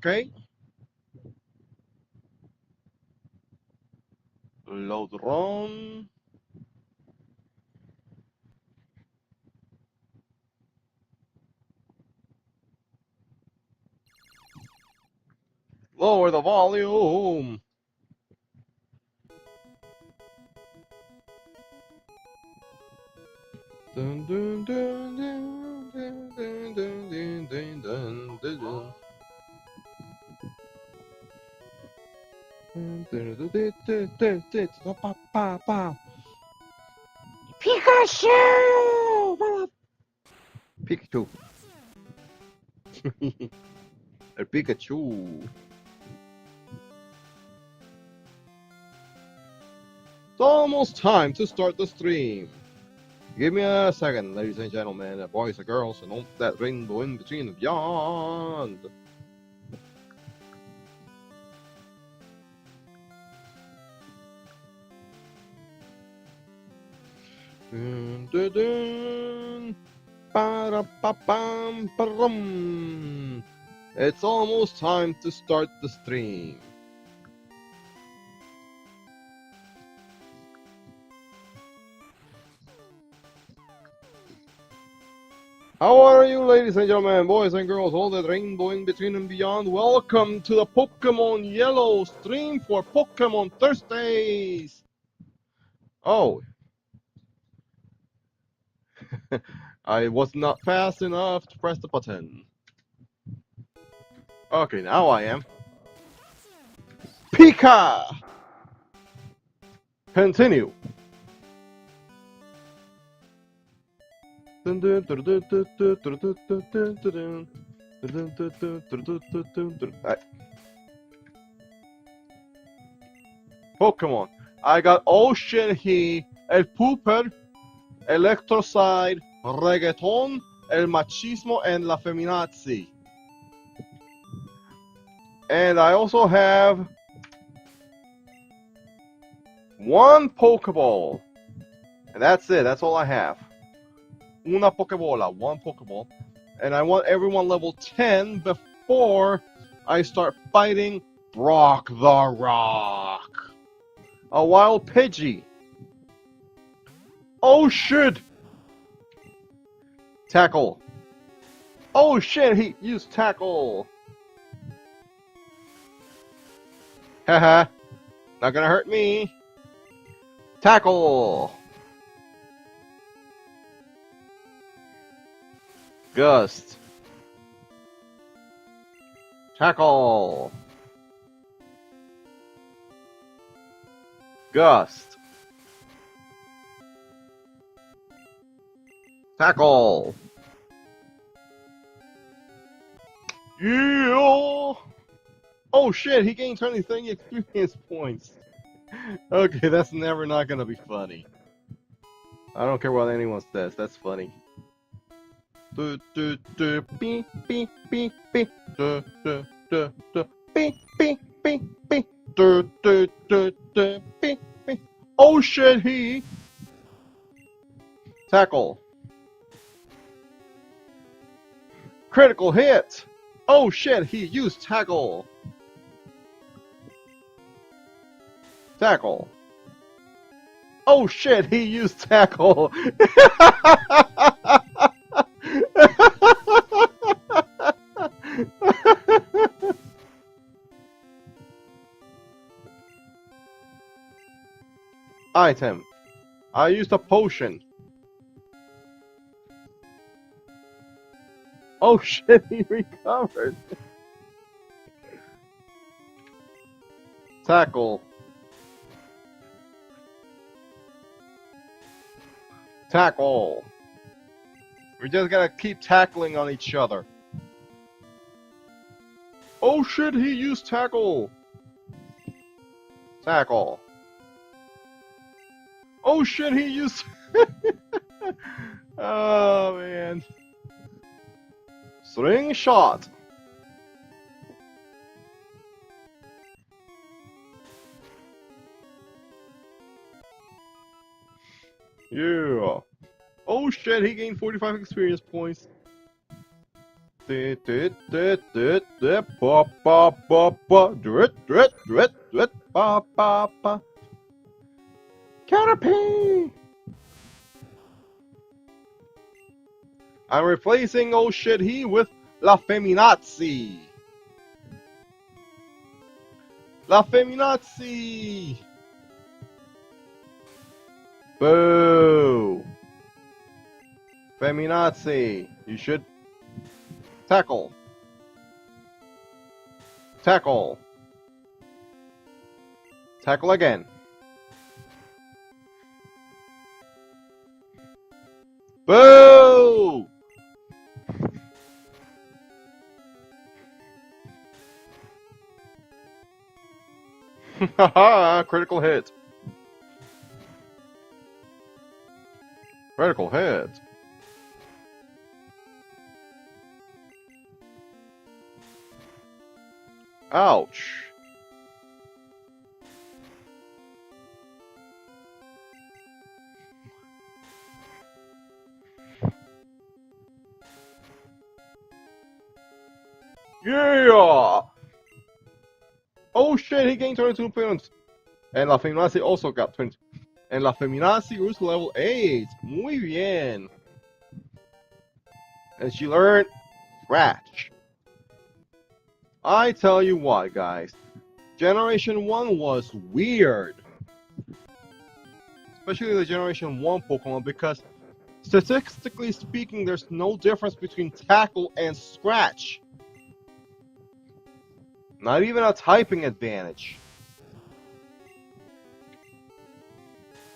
Okay. Load run. Lower the volume. Dun, dun, dun, dun, dun, dun, dun, dun, dun, dun, dun, dun. Pikachu! Pikachu. El Pikachu. It's almost time to start the stream. Give me a second, ladies and gentlemen, boys and girls, and all that rainbow in between and beyond. Dun, dun, dun. Ba-da-ba-bam, ba-rum. It's almost time to start the stream. How are you, ladies and gentlemen, boys and girls, all that rainbow in between and beyond? Welcome to the Pokemon Yellow stream for Pokemon Thursdays. Oh. I was not fast enough to press the button. Okay, now I am. Pika! Continue. Pokemon. I got Ocean He, El Pooper, Electrocide, Reggaeton, El Machismo, and La Feminazi. And I also have one Pokeball. And that's it. That's all I have. Una Pokebola. One Pokeball. And I want everyone level 10 before I start fighting Brock the Rock. A wild Pidgey. Oh shit! Tackle. Oh shit, he used Tackle. Haha. Not gonna hurt me. Tackle. Gust. Tackle. Gust. Tackle. Yeah. Oh shit, he gained 23 experience points. Okay, that's never not gonna be funny. I don't care what anyone says, that's funny. Do do do beep beep beep beep do do do do beep beep beep beep do do do do beep beep. Oh shit, he tackle. Critical hit. Oh shit, he used tackle. Tackle. Oh shit, he used tackle. Item. I used a potion. Oh shit, he recovered. Tackle. Tackle. We just gotta keep tackling on each other. Oh shit, he used tackle. Tackle. Oh shit, he used... Oh man. String shot. Yeah. Oh shit, he gained 45 experience points. Caterpie! I'm replacing oh shit he with La Feminazi! La Feminazi! Boo! Feminazi, you should tackle. Tackle. Tackle again. Boo! Haha, critical hit. Critical hit. Ouch. Yeah! Oh shit, he gained 22 points. And La Feminazi also got 20. And La Feminazi rose to level 8. Muy bien. And she learned Scratch. I tell you what, guys. Generation 1 was weird. Especially the Generation 1 Pokemon, because statistically speaking, there's no difference between Tackle and Scratch. Not even a typing advantage.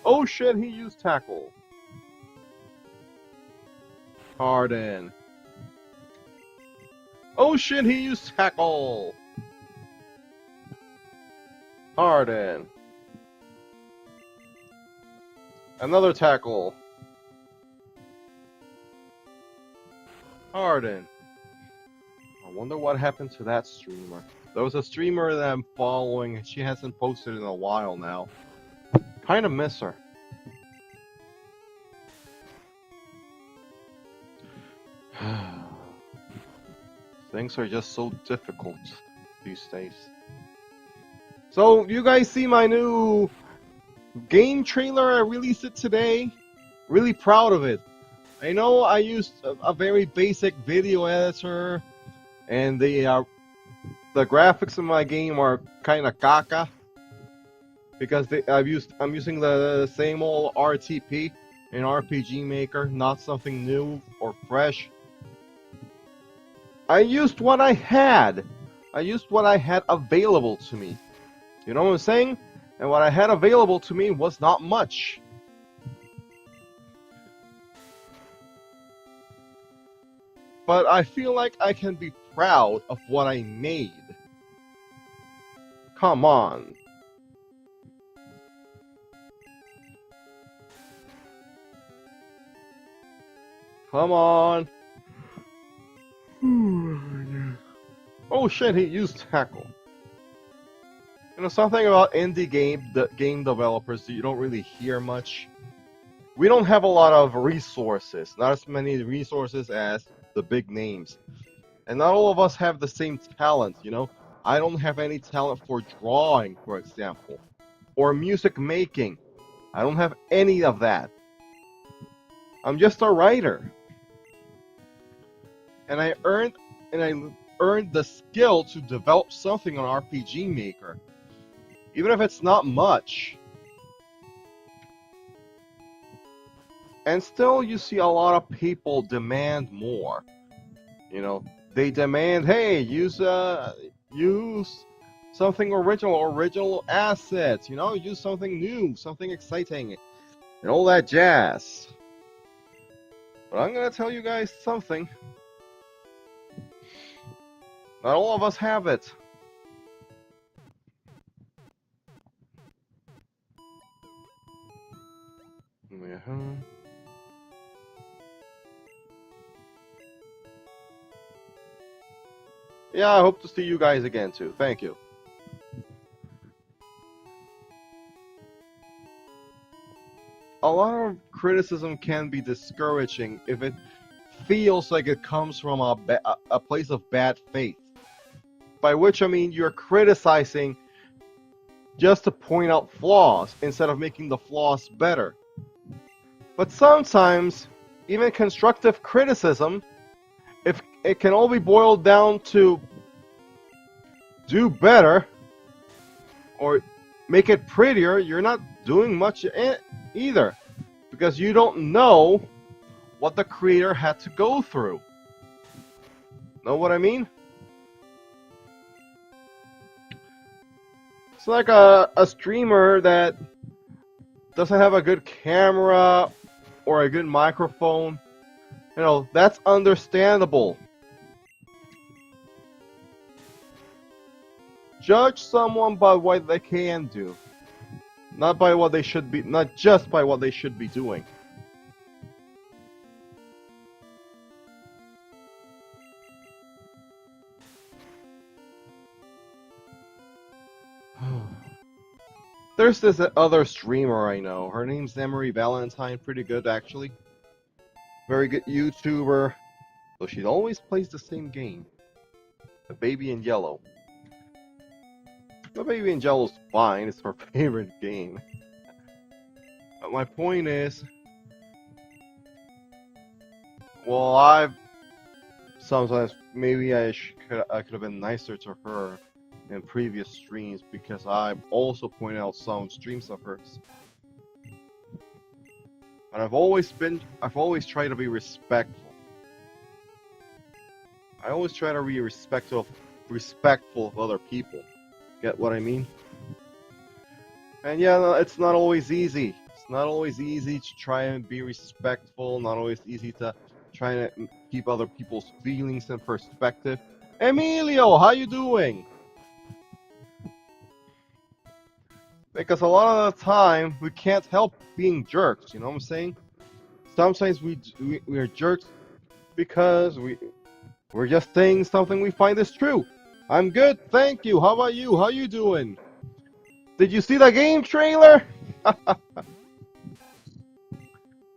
Oh shit, he used Tackle. Harden. Oh shit, he used Tackle. Harden. Another Tackle. Harden. I wonder what happened to that streamer. There was a streamer that I'm following, and she hasn't posted in a while now. Kinda miss her. Things are just so difficult these days. So, you guys see my new game trailer? I released it today. Really proud of it. I know I used a very basic video editor, and the graphics in my game are kind of caca because I'm using the same old RTP in RPG Maker, not something new or fresh. I used what I had. I used what I had available to me. You know what I'm saying? And what I had available to me was not much. But I feel like I can be proud of what I made. Come on. Come on. Oh shit, he used Tackle. You know, something about indie game developers that you don't really hear much. We don't have a lot of resources, not as many resources as the big names. And not all of us have the same talent, you know? I don't have any talent for drawing, for example, or music making. I don't have any of that. I'm just a writer. And I earned the skill to develop something on RPG Maker. Even if it's not much. And still you see a lot of people demand more. You know, they demand, hey, use something original assets, you know, use something new, something exciting, and all that jazz. But I'm gonna tell you guys something. Not all of us have it. Yeah, I hope to see you guys again too. Thank you. A lot of criticism can be discouraging if it feels like it comes from a place of bad faith. By which I mean you're criticizing just to point out flaws instead of making the flaws better. But sometimes, even constructive criticism, if it can all be boiled down to do better or make it prettier, you're not doing much either, because you don't know what the creator had to go through. Know what I mean? It's like a streamer that doesn't have a good camera or a good microphone. You know, that's understandable. Judge someone by what they can do, not by what they should be, not just by what they should be doing. There's this other streamer I know. Her name's Emery Valentine. Pretty good, actually. Very good YouTuber. Though she always plays the same game. The Baby in Yellow. The Baby in Yellow's fine. It's her favorite game. But my point is... well, sometimes maybe I could have been nicer to her in previous streams, because I've also pointed out some streams of hers. But I've always tried to be respectful. I always try to be respectful of other people. Get what I mean? And yeah, no, it's not always easy. It's not always easy to try and be respectful, not always easy to try to keep other people's feelings in perspective. Emilio, how you doing? Because a lot of the time, we can't help being jerks, you know what I'm saying? Sometimes we are jerks because we're just saying something we find is true. I'm good, thank you. How about you? How you doing? Did you see the game trailer?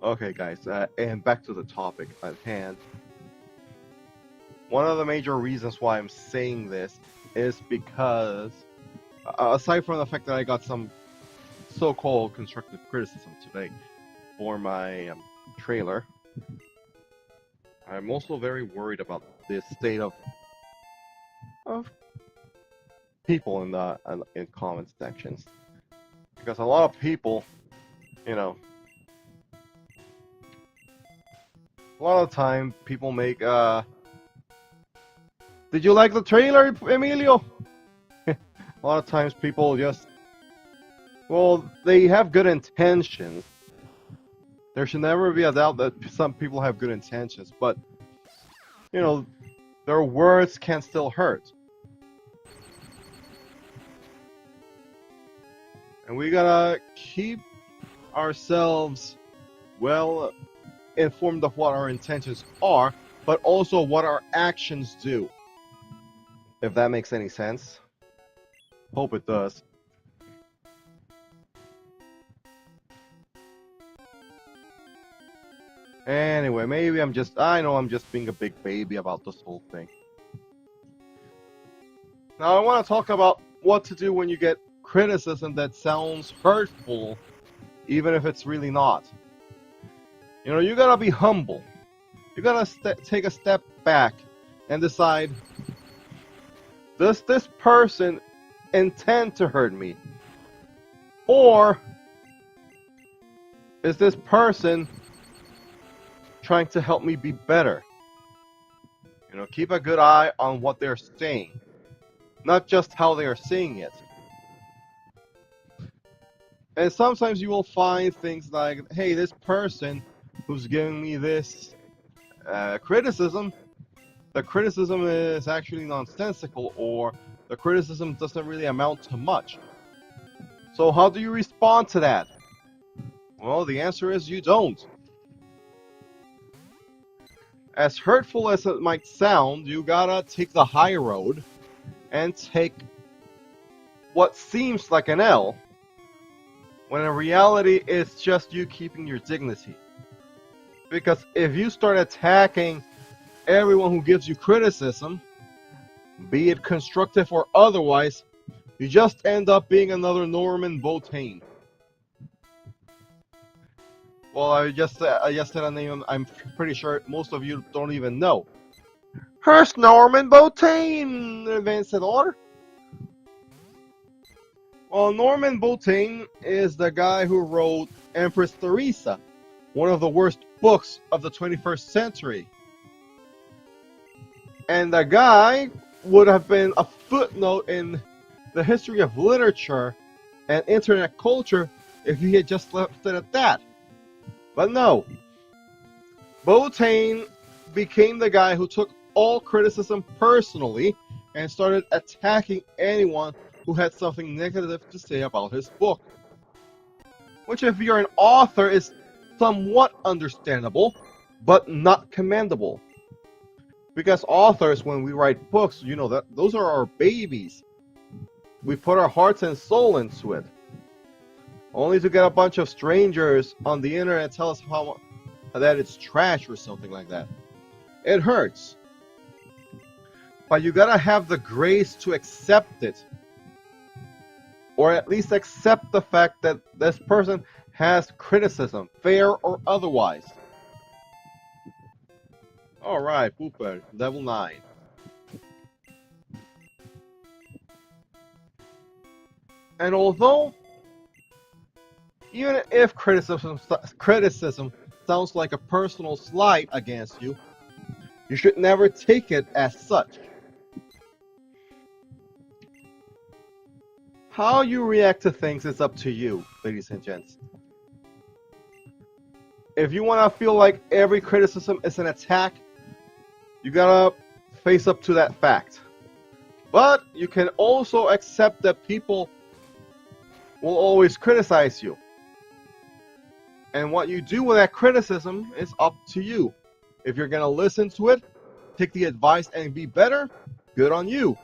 Okay, guys, and back to the topic at hand. One of the major reasons why I'm saying this is because... aside from the fact that I got some so-called constructive criticism today for my trailer, I'm also very worried about the state of people in comment sections, because a lot of people, you know, a lot of the time people make did you like the trailer, Emilio? A lot of times people just, well, they have good intentions. There should never be a doubt that some people have good intentions, but, you know, their words can still hurt. And we gotta keep ourselves well informed of what our intentions are, but also what our actions do. If that makes any sense. Hope it does. Anyway, maybe I know I'm just being a big baby about this whole thing. Now I want to talk about what to do when you get criticism that sounds hurtful, even if it's really not. You know, you gotta be humble. You gotta take a step back and decide, does this person intend to hurt me? Or is this person trying to help me be better? You know, keep a good eye on what they're saying, not just how they are saying it. And sometimes you will find things like, hey, this person who's giving me this criticism, the criticism is actually nonsensical, or the criticism doesn't really amount to much. So how do you respond to that? Well, the answer is you don't. As hurtful as it might sound, you gotta take the high road and take what seems like an L, when in reality it's just you keeping your dignity. Because if you start attacking everyone who gives you criticism, be it constructive or otherwise, you just end up being another Norman Botane. Well, I just said a name I'm pretty sure most of you don't even know. Here's Norman Botane, Vencedor. Well, Norman Botane is the guy who wrote Empress Theresa, one of the worst books of the 21st century. And the guy would have been a footnote in the history of literature and internet culture if he had just left it at that. But no. Botane became the guy who took all criticism personally and started attacking anyone who had something negative to say about his book. Which, if you're an author, is somewhat understandable, but not commendable. Because authors, when we write books, you know that those are our babies. We put our hearts and soul into it. Only to get a bunch of strangers on the internet tell us that it's trash or something like that. It hurts. But you gotta have the grace to accept it. Or at least accept the fact that this person has criticism, fair or otherwise. Alright, Pooper, level 9. And although, even if criticism sounds like a personal slight against you, you should never take it as such. How you react to things is up to you, ladies and gents. If you want to feel like every criticism is an attack, you gotta face up to that fact. But you can also accept that people will always criticize you. And what you do with that criticism is up to you. If you're gonna listen to it, take the advice and be better, good on you.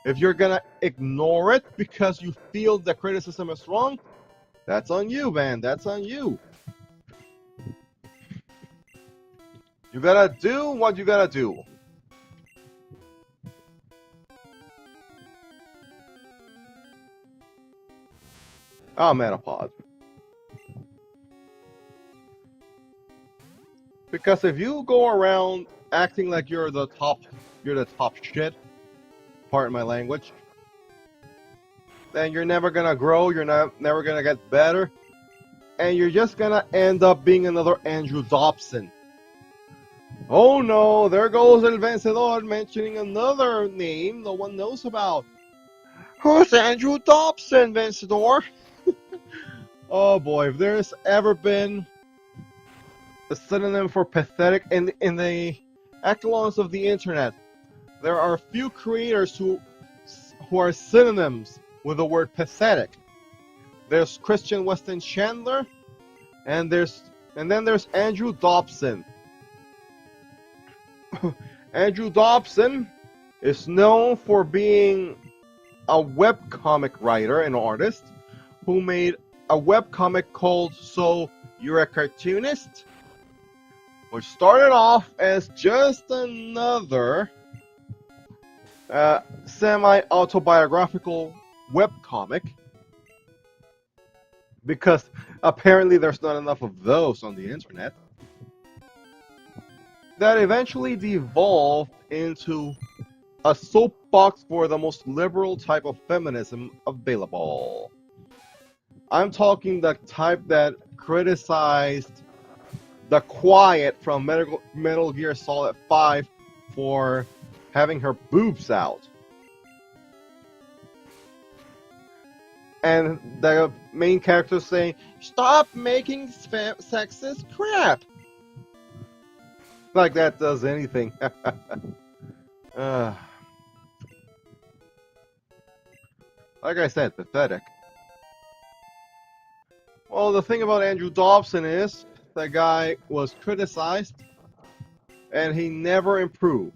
If you're gonna ignore it because you feel the criticism is wrong, that's on you, man. That's on you. You gotta do what you gotta do. Oh, Metapod. Because if you go around acting like you're the top shit, pardon my language, then you're never gonna grow, you're never gonna get better, and you're just gonna end up being another Andrew Dobson. Oh no, there goes El Vencedor mentioning another name no one knows about. Who's Andrew Dobson, Vencedor? Oh boy, if there's ever been a synonym for pathetic in the echelons of the internet, there are a few creators who are synonyms with the word pathetic. There's Christian Weston Chandler, and then there's Andrew Dobson. Andrew Dobson is known for being a webcomic writer and artist who made a webcomic called So You're a Cartoonist, which started off as just another semi-autobiographical webcomic, because apparently there's not enough of those on the internet, that eventually devolved into a soapbox for the most liberal type of feminism available. I'm talking the type that criticized the Quiet from Metal Gear Solid 5 for having her boobs out. And the main character saying, "Stop making sexist crap!" Like that does anything. Like I said, pathetic. Well, the thing about Andrew Dobson is, the guy was criticized, and he never improved.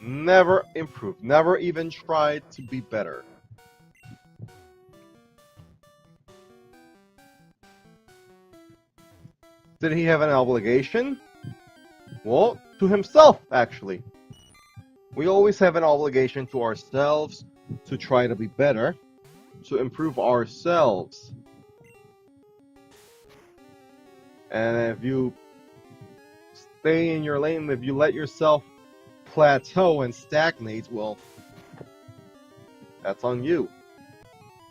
Never improved. Never even tried to be better. Did he have an obligation? Well, to himself, actually. We always have an obligation to ourselves to try to be better, to improve ourselves. And if you stay in your lane, if you let yourself plateau and stagnate, well, that's on you.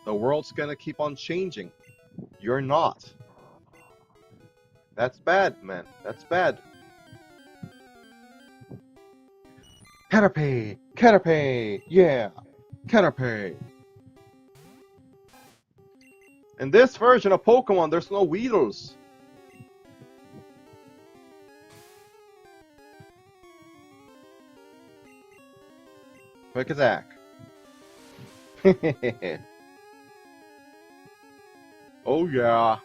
The world's gonna keep on changing. You're not. That's bad, man. That's bad. Caterpie! Caterpie! Yeah! Caterpie! In this version of Pokemon, there's no Weedles. Quick attack. Oh yeah.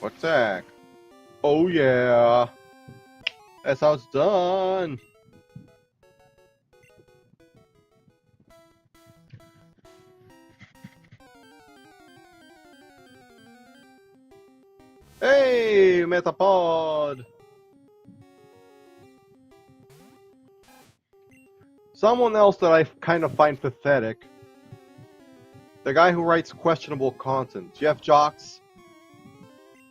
Quick attack. Oh yeah. That's how it's done. Hey, Metapod! Someone else that I kind of find pathetic. The guy who writes questionable content, Jeff Jocks.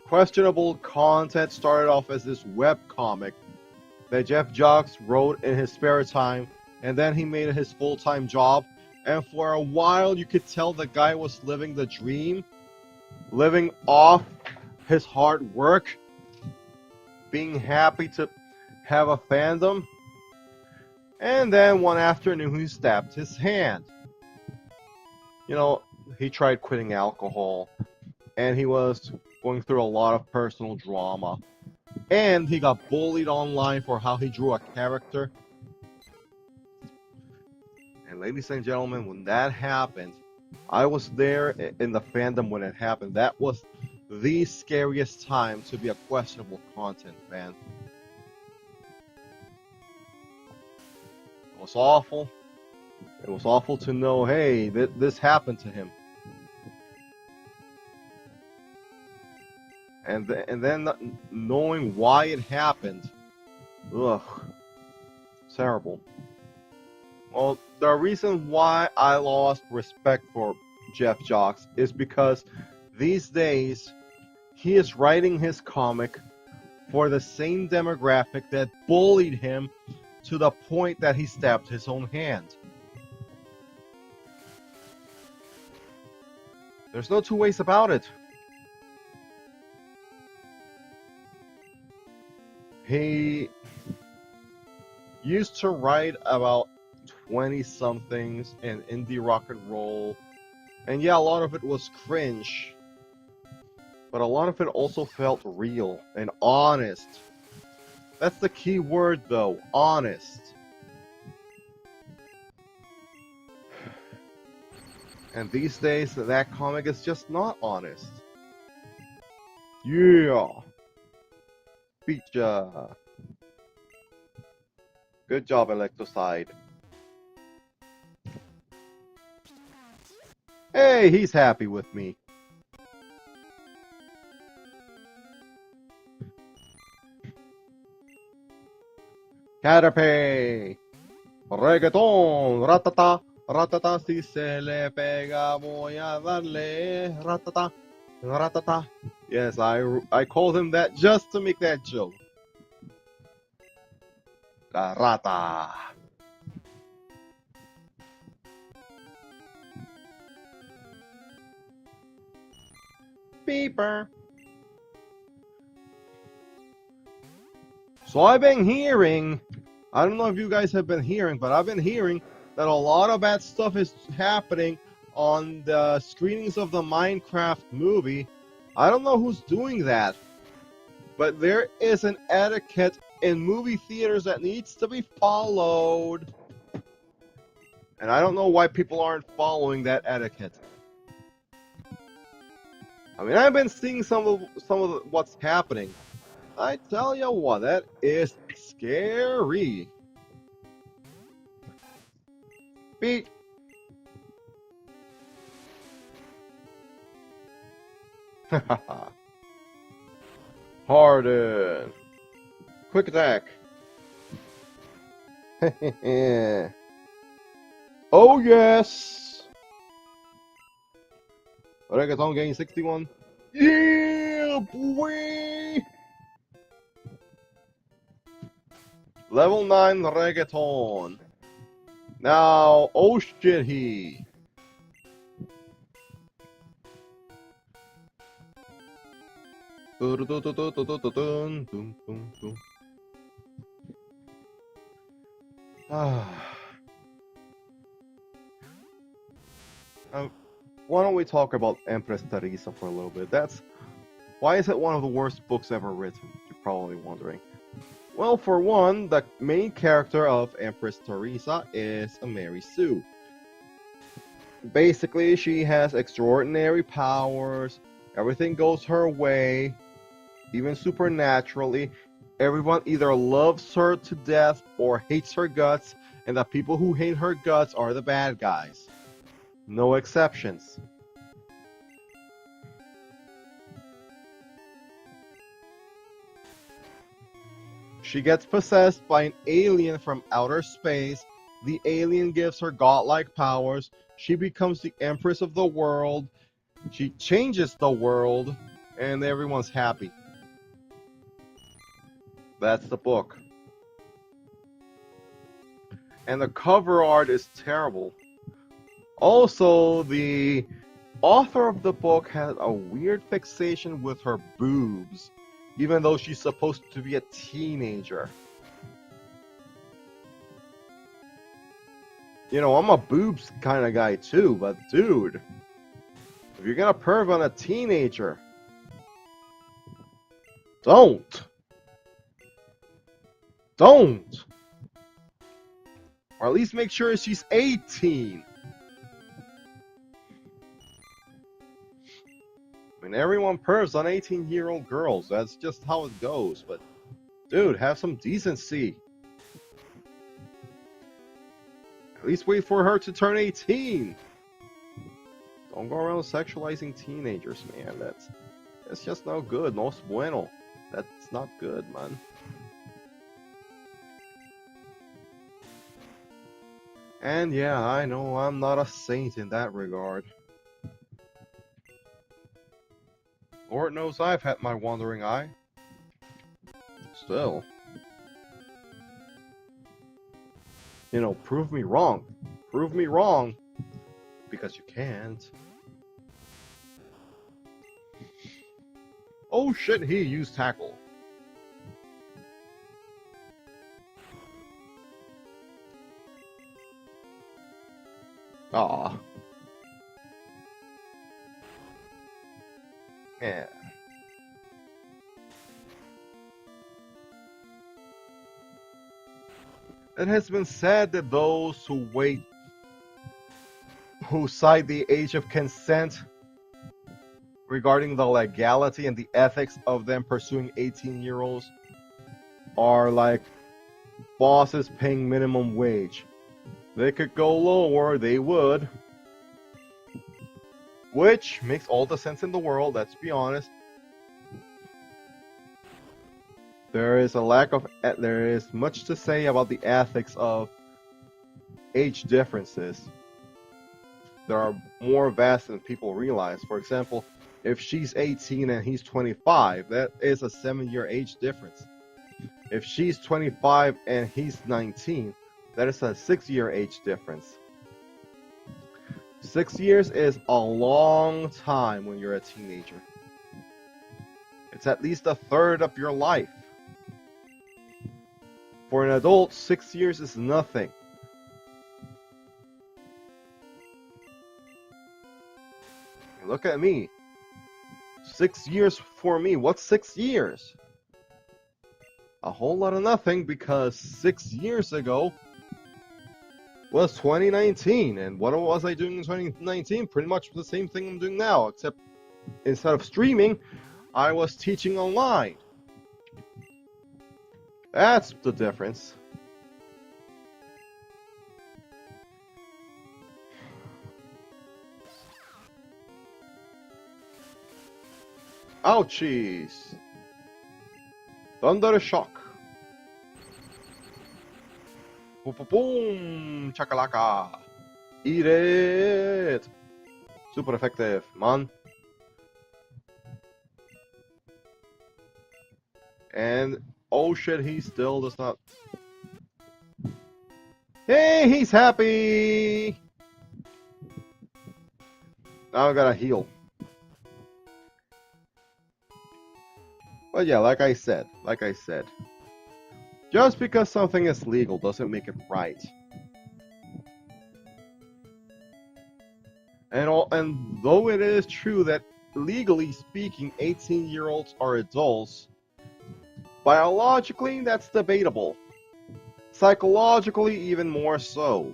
Questionable content started off as this webcomic that Jeff Jocks wrote in his spare time, and then he made it his full-time job. And for a while, you could tell the guy was living the dream, living off his hard work, being happy to have a fandom. And then one afternoon, he stabbed his hand. You know, he tried quitting alcohol, and he was going through a lot of personal drama. And he got bullied online for how he drew a character. And ladies and gentlemen, when that happened, I was there in the fandom when it happened. That was the scariest time to be a questionable content fan. It was awful. It was awful to know, hey, this happened to him. And then knowing why it happened, ugh, terrible. Well, the reason why I lost respect for Jeff Jocks is because these days he is writing his comic for the same demographic that bullied him to the point that he stabbed his own hand. There's no two ways about it. He used to write about 20-somethings in indie rock and roll, and yeah, a lot of it was cringe, but a lot of it also felt real and honest. That's the key word, though, honest. And these days, that comic is just not honest. Yeah! Beatcha! Good job, Electrocide. Hey, he's happy with me. Caterpie! Reggaeton! Ratata! Ratata, si se le pega, voy a darle. Ratata! Ratata! Yes, I called him that just to make that joke. La rata! Beeper! So I've been hearing, I don't know if you guys have been hearing, but I've been hearing that a lot of bad stuff is happening on the screenings of the Minecraft movie. I don't know who's doing that, but there is an etiquette in movie theaters that needs to be followed. And I don't know why people aren't following that etiquette. I mean, I've been seeing some of what's happening. I tell you what, that is scary. Beat. Harden. Quick attack. Oh yes! Reggaeton gain 61. Yeah, boy! Level 9 Reggaeton. Now, oh shit, he. Why don't we talk about Empress Teresa for a little bit? Why is it one of the worst books ever written? You're probably wondering. Well, for one, the main character of Empress Teresa is a Mary Sue. Basically, she has extraordinary powers, everything goes her way, even supernaturally. Everyone either loves her to death or hates her guts, and the people who hate her guts are the bad guys. No exceptions. She gets possessed by an alien from outer space. The alien gives her godlike powers. She becomes the empress of the world. She changes the world, and everyone's happy. That's the book. And the cover art is terrible. Also, the author of the book had a weird fixation with her boobs, even though she's supposed to be a teenager. You know, I'm a boobs kind of guy too, but dude, if you're gonna perv on a teenager, don't! Or at least make sure she's 18. I mean, everyone pervs on 18-year-old girls. That's just how it goes. But, dude, have some decency. At least wait for her to turn 18. Don't go around sexualizing teenagers, man. That's just no good. No es bueno. That's not good, man. And yeah, I know I'm not a saint in that regard. Lord knows I've had my wandering eye. Still. You know, prove me wrong. Prove me wrong. Because you can't. Oh shit, he used tackle. Aw. Yeah. It has been said that those who cite the age of consent regarding the legality and the ethics of them pursuing 18-year-olds are like bosses paying minimum wage. They could go lower, they would. Which makes all the sense in the world, let's be honest. There is much to say about the ethics of age differences. There are more vast than people realize. For example, if she's 18 and he's 25, that is a 7-year age difference. If she's 25 and he's 19, that is a 6-year age difference. 6 years is a long time when you're a teenager. It's at least a third of your life. For an adult, 6 years is nothing. Look at me. 6 years for me. What's 6 years? A whole lot of nothing, because 6 years ago was 2019. And what was I doing in 2019? Pretty much the same thing I'm doing now, except instead of streaming, I was teaching online. That's the difference. Ouchies! Thunder shock. Boom, boom, boom! Chakalaka! Eat it! Super effective, man. And oh shit, he still does not. Hey, he's happy! Now I gotta heal. But yeah, like I said, just because something is legal doesn't make it right. And though it is true that legally speaking, 18-year-olds are adults, biologically that's debatable. Psychologically, even more so.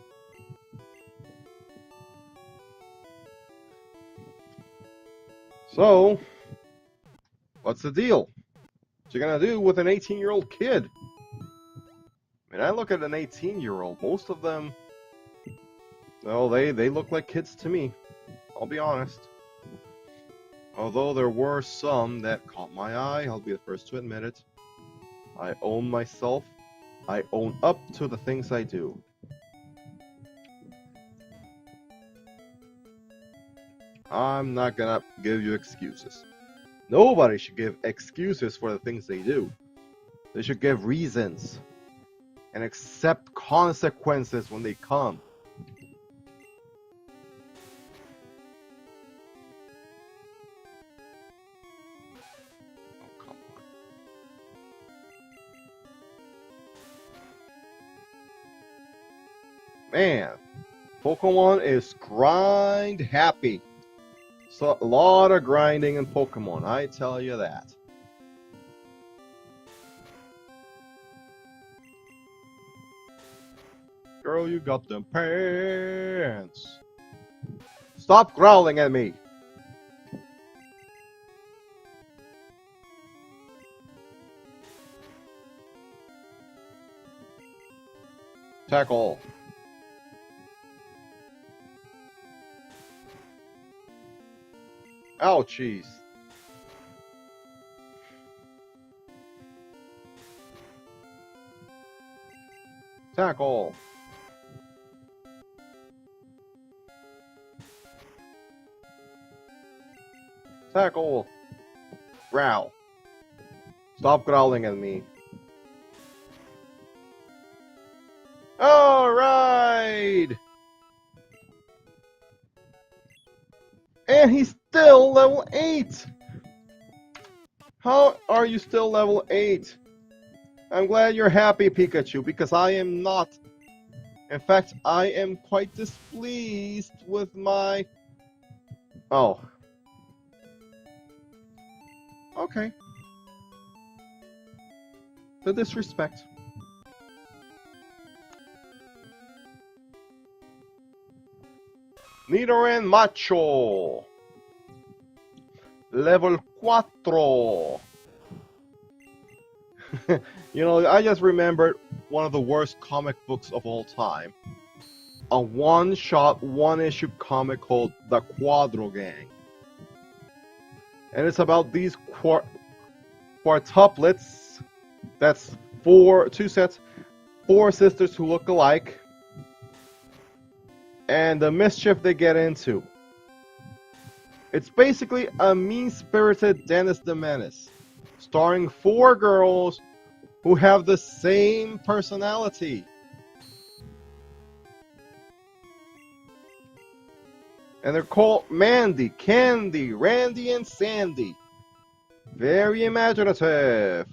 So, what's the deal? What you gonna do with an 18-year-old kid? I mean, I look at an 18-year-old, most of them, well, they look like kids to me. I'll be honest. Although there were some that caught my eye, I'll be the first to admit it. I own myself. I own up to the things I do. I'm not gonna give you excuses. Nobody should give excuses for the things they do. They should give reasons and accept consequences when they come. Oh, come on. Man, Pokemon is grind happy. So, a lot of grinding in Pokemon, I tell you that. Girl, you got them pants. Stop growling at me. Tackle. Ouchies. Tackle. Tackle. Growl. Stop growling at me. Alright! And he's still level 8! How are you still level 8? I'm glad you're happy, Pikachu, because I am not. In fact, I am quite displeased with my... Oh. Okay. The disrespect. Nidoran Macho. Level 4. You know, I just remembered one of the worst comic books of all time. A one-shot, one-issue comic called The Quadro Gang. And it's about these quartuplets. That's two sets, 4 sisters who look alike. And the mischief they get into. It's basically a mean-spirited Dennis the Menace, starring 4 girls who have the same personality. And they're called Mandy, Candy, Randy, and Sandy. Very imaginative.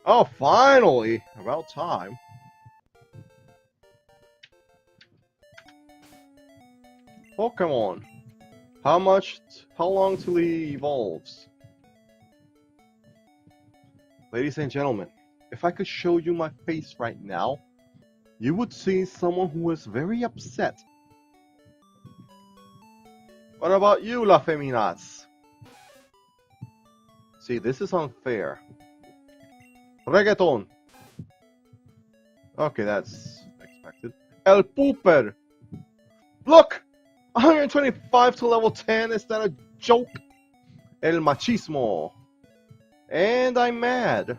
Oh, finally! About time. Pokemon. How long till he evolves? Ladies and gentlemen, if I could show you my face right now, you would see someone who is very upset. What about you, La Feminaz? See, this is unfair. Reggaeton. Okay, that's expected. El Pooper. Look! 125 to level 10, is that a joke? El machismo. And I'm mad.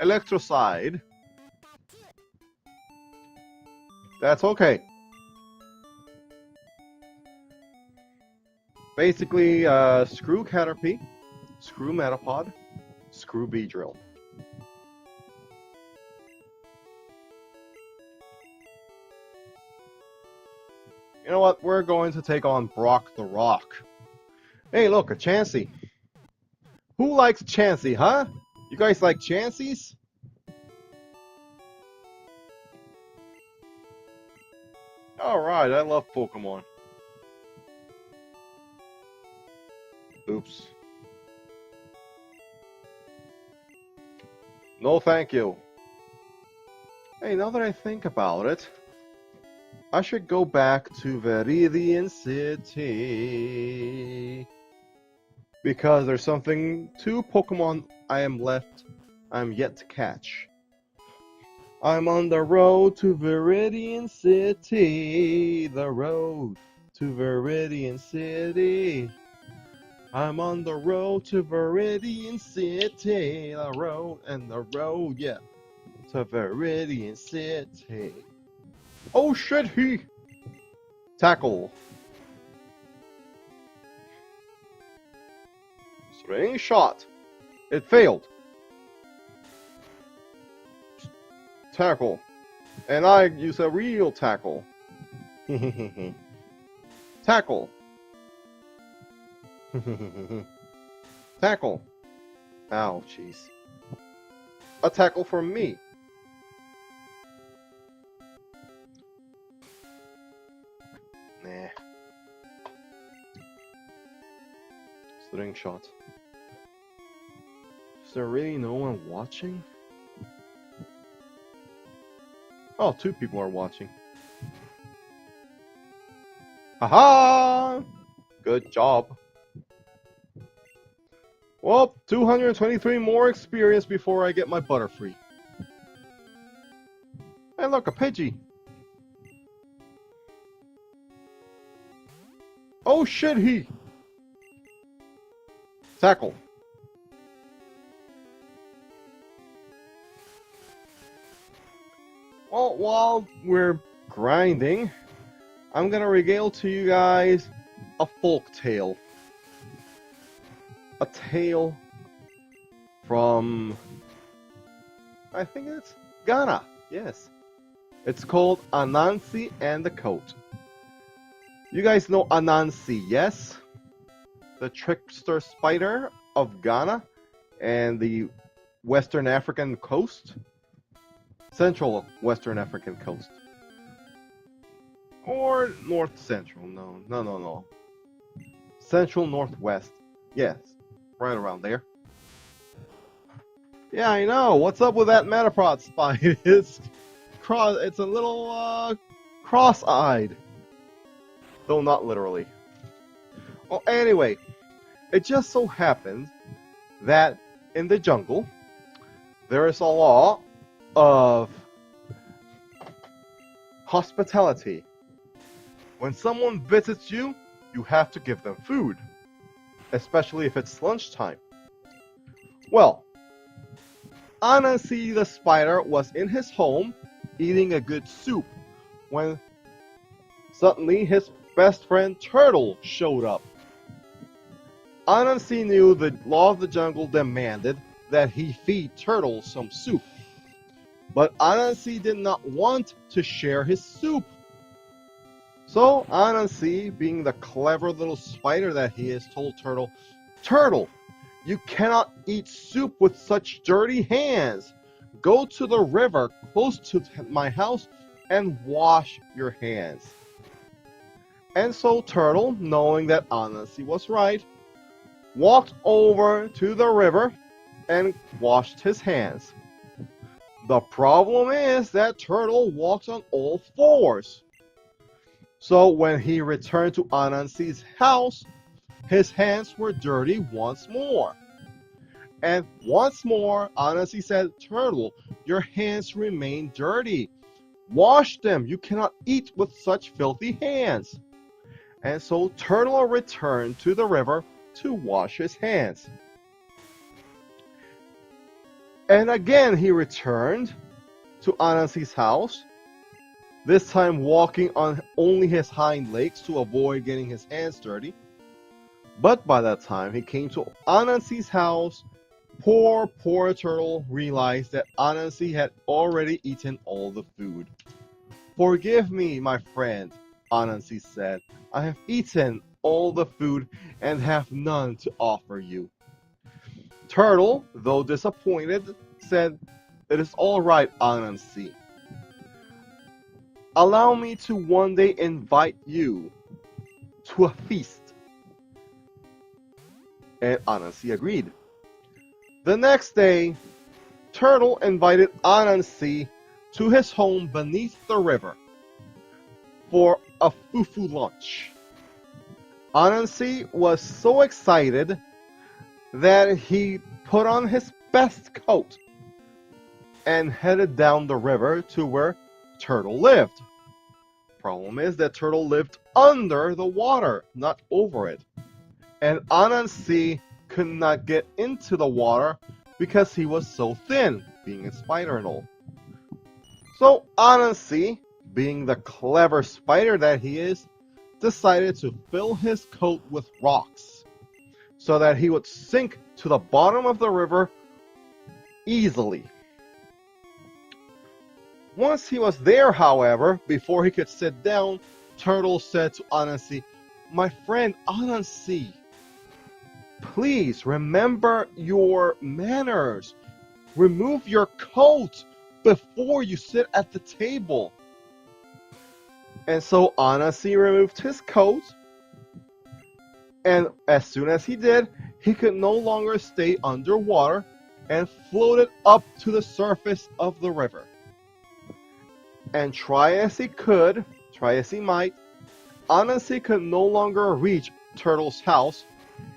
Electrocide. That's okay. Basically, screw Caterpie, screw Metapod, screw Beedrill. You know what? We're going to take on Brock the Rock. Hey, look, a Chansey. Who likes Chansey, huh? You guys like Chanseys? Alright, I love Pokemon. Oops. No thank you. Hey, now that I think about it, I should go back to Viridian City. Because there's two Pokemon I'm yet to catch. I'm on the road to Viridian City. The road to Viridian City. I'm on the road to Viridian City. The road, yeah. To Viridian City. Oh shit, he! Tackle. String shot. It failed. Tackle. And I use a real tackle. Tackle. Tackle. Ow, jeez. A tackle from me. Nah. String shot. Is there really no one watching? Oh, 2 people are watching. Haha! Good job. Well, 223 more experience before I get my Butterfree. Hey, look, a Pidgey. Oh shit, he! Tackle. Well, while we're grinding, I'm gonna regale to you guys a folk tale. A tale from, I think it's Ghana, yes. It's called Anansi and the Coat. You guys know Anansi, yes? The trickster spider of Ghana and the Western African coast? Central Western African coast. Or North Central, no. Central Northwest, yes. Right around there. Yeah, I know. What's up with that Metapod spider? It's a little cross-eyed. Though not literally. Well, anyway, it just so happens that in the jungle there is a law of hospitality. When someone visits you, you have to give them food. Especially if it's lunchtime. Well, Anansi the spider was in his home eating a good soup when suddenly his best friend Turtle showed up. Anansi knew the law of the jungle demanded that he feed Turtle some soup. But Anansi did not want to share his soup. So Anansi, being the clever little spider that he is, told Turtle, "Turtle, you cannot eat soup with such dirty hands. Go to the river close to my house and wash your hands." And so Turtle, knowing that Anansi was right, walked over to the river and washed his hands. The problem is that Turtle walks on all fours. So when he returned to Anansi's house, his hands were dirty once more. And once more, Anansi said, "Turtle, your hands remain dirty. Wash them. You cannot eat with such filthy hands." And so Turtle returned to the river to wash his hands. And again he returned to Anansi's house, this time walking on only his hind legs to avoid getting his hands dirty. But by that time he came to Anansi's house, poor turtle realized that Anansi had already eaten all the food. "Forgive me, my friend," Anansi said. "I have eaten all the food and have none to offer you." Turtle, though disappointed, said, "It is all right, Anansi. Allow me to one day invite you to a feast." And Anansi agreed. The next day, Turtle invited Anansi to his home beneath the river for a fufu lunch. Anansi was so excited that he put on his best coat and headed down the river to where Turtle lived. Problem is that Turtle lived under the water, not over it. And Anansi could not get into the water because he was so thin, being a spider and all. So Anansi, being the clever spider that he is, decided to fill his coat with rocks so that he would sink to the bottom of the river easily. Once he was there, however, before he could sit down, Turtle said to Anansi, "My friend Anansi, please remember your manners. Remove your coat before you sit at the table." And so Anansi removed his coat, and as soon as he did, he could no longer stay underwater and floated up to the surface of the river. And try as he might, Anansi could no longer reach Turtle's house,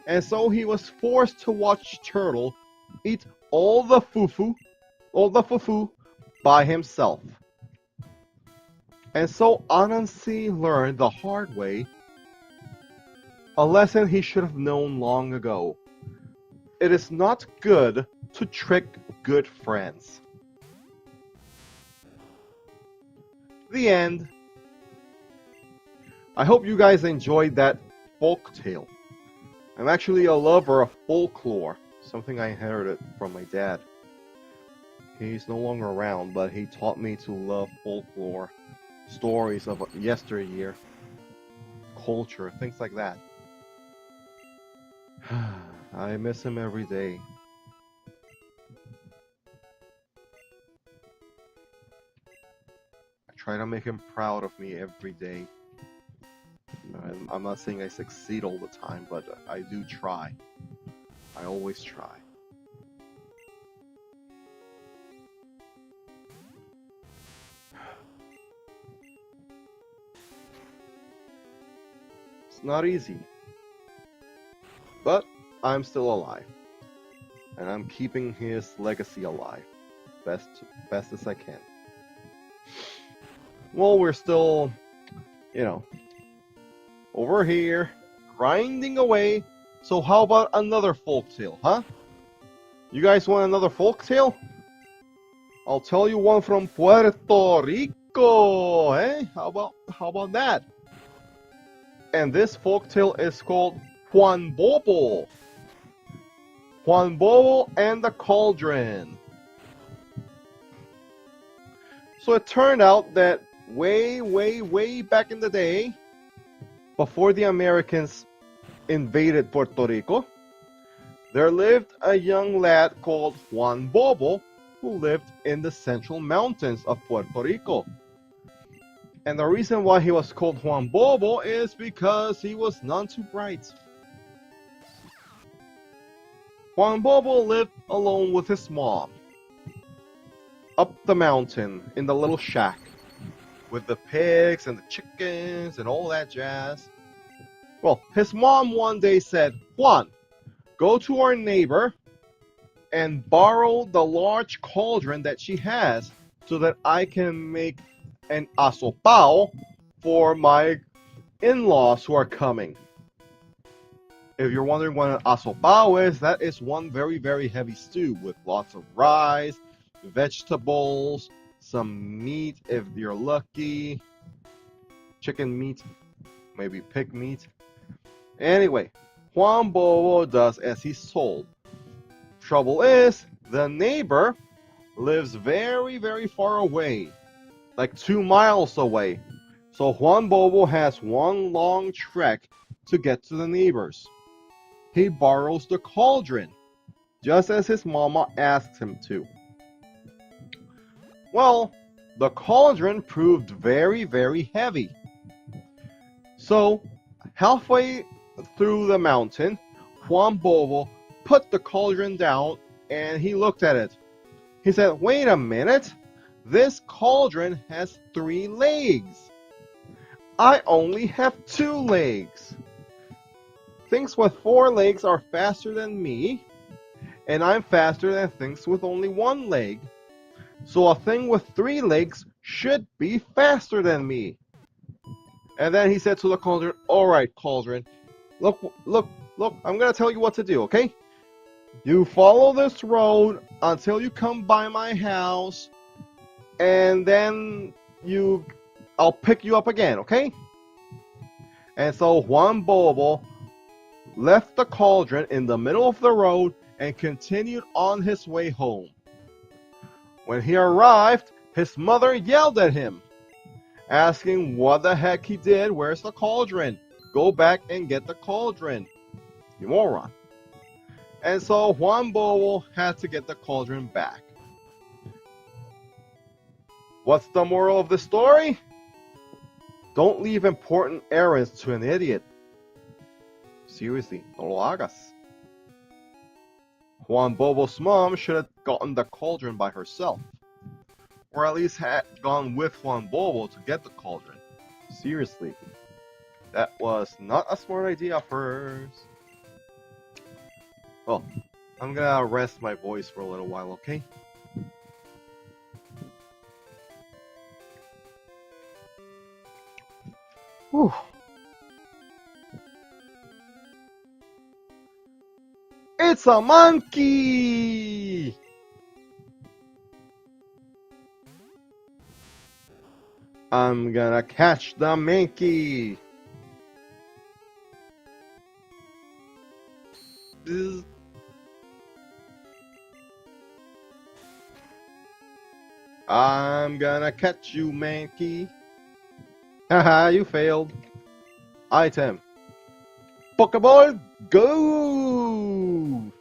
and so he was forced to watch Turtle eat all the fufu by himself. And so Anansi learned the hard way, a lesson he should have known long ago. It is not good to trick good friends. The end. I hope you guys enjoyed that folk tale. I'm actually a lover of folklore, something I inherited from my dad. He's no longer around, but he taught me to love folklore, stories of yesteryear, culture, things like that. I miss him every day. I try to make him proud of me every day. I'm not saying I succeed all the time, but I do try. I always try. It's not easy. But I'm still alive. And I'm keeping his legacy alive. Best as I can. Well, we're still, over here, grinding away. So how about another folktale, huh? You guys want another folktale? I'll tell you one from Puerto Rico, eh? How about that? And this folktale is called Juan Bobo. Juan Bobo and the Cauldron. So it turned out that way back in the day, before the Americans invaded Puerto Rico, there lived a young lad called Juan Bobo who lived in the central mountains of Puerto Rico. And the reason why he was called Juan Bobo is because he was none too bright. Juan Bobo lived alone with his mom, up the mountain in the little shack, with the pigs and the chickens and all that jazz. Well, his mom one day said, "Juan, go to our neighbor and borrow the large cauldron that she has so that I can make an asopao for my in-laws who are coming. If you're wondering what an asopao is, that is one very, very heavy stew with lots of rice, vegetables, some meat if you're lucky, chicken meat, maybe pig meat. Anyway, Juan Bobo does as he's told. Trouble is, the neighbor lives very, very far away, like 2 miles away. So Juan Bobo has one long trek to get to the neighbors. He borrows the cauldron, just as his mama asked him to. Well, the cauldron proved very, very heavy. So, halfway through the mountain, Juan Bobo put the cauldron down and he looked at it. He said, "Wait a minute, this cauldron has 3 legs. I only have 2 legs. Things with 4 legs are faster than me, and I'm faster than things with only 1 leg. So a thing with 3 legs should be faster than me." And then he said to the cauldron, "All right, cauldron, look, I'm going to tell you what to do, okay? You follow this road until you come by my house, and then I'll pick you up again, okay?" And so Juan Bobo left the cauldron in the middle of the road and continued on his way home. When he arrived, his mother yelled at him, asking what the heck he did. "Where's the cauldron? Go back and get the cauldron, you moron." And so Juan Bobo had to get the cauldron back. What's the moral of the story? Don't leave important errands to an idiot. Seriously, no lo hagas. Juan Bobo's mom should have gotten the cauldron by herself. Or at least had gone with Juan Bobo to get the cauldron. Seriously. That was not a smart idea of hers. Well, I'm gonna rest my voice for a little while, okay? Whew. It's a monkey! I'm gonna catch the monkey! Bzz. I'm gonna catch you, monkey. Haha, you failed. Item. Pokeball, go!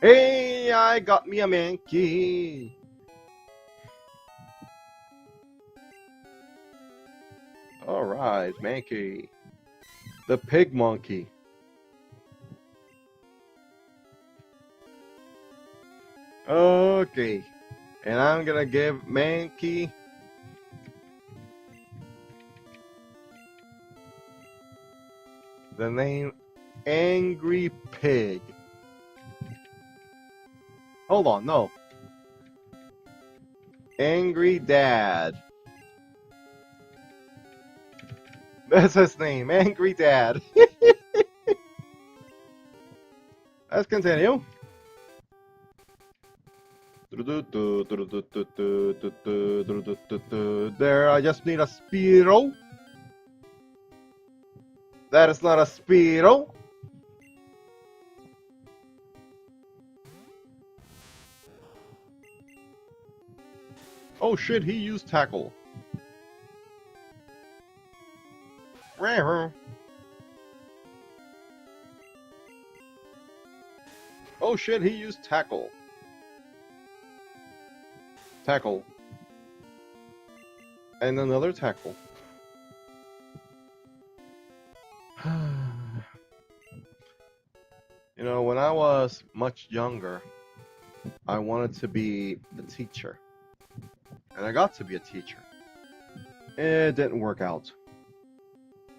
Hey, I got me a monkey. Alright, monkey. The pig monkey. Okay. And I'm gonna give Mankey the name Angry Pig. Hold on, no. Angry Dad. That's his name, Angry Dad. Let's continue. There, I just need a Spearow. That is not a Spearow. Oh shit, he used tackle. Oh shit, he used tackle. Tackle. And another tackle. You know, when I was much younger, I wanted to be a teacher. And I got to be a teacher. It didn't work out.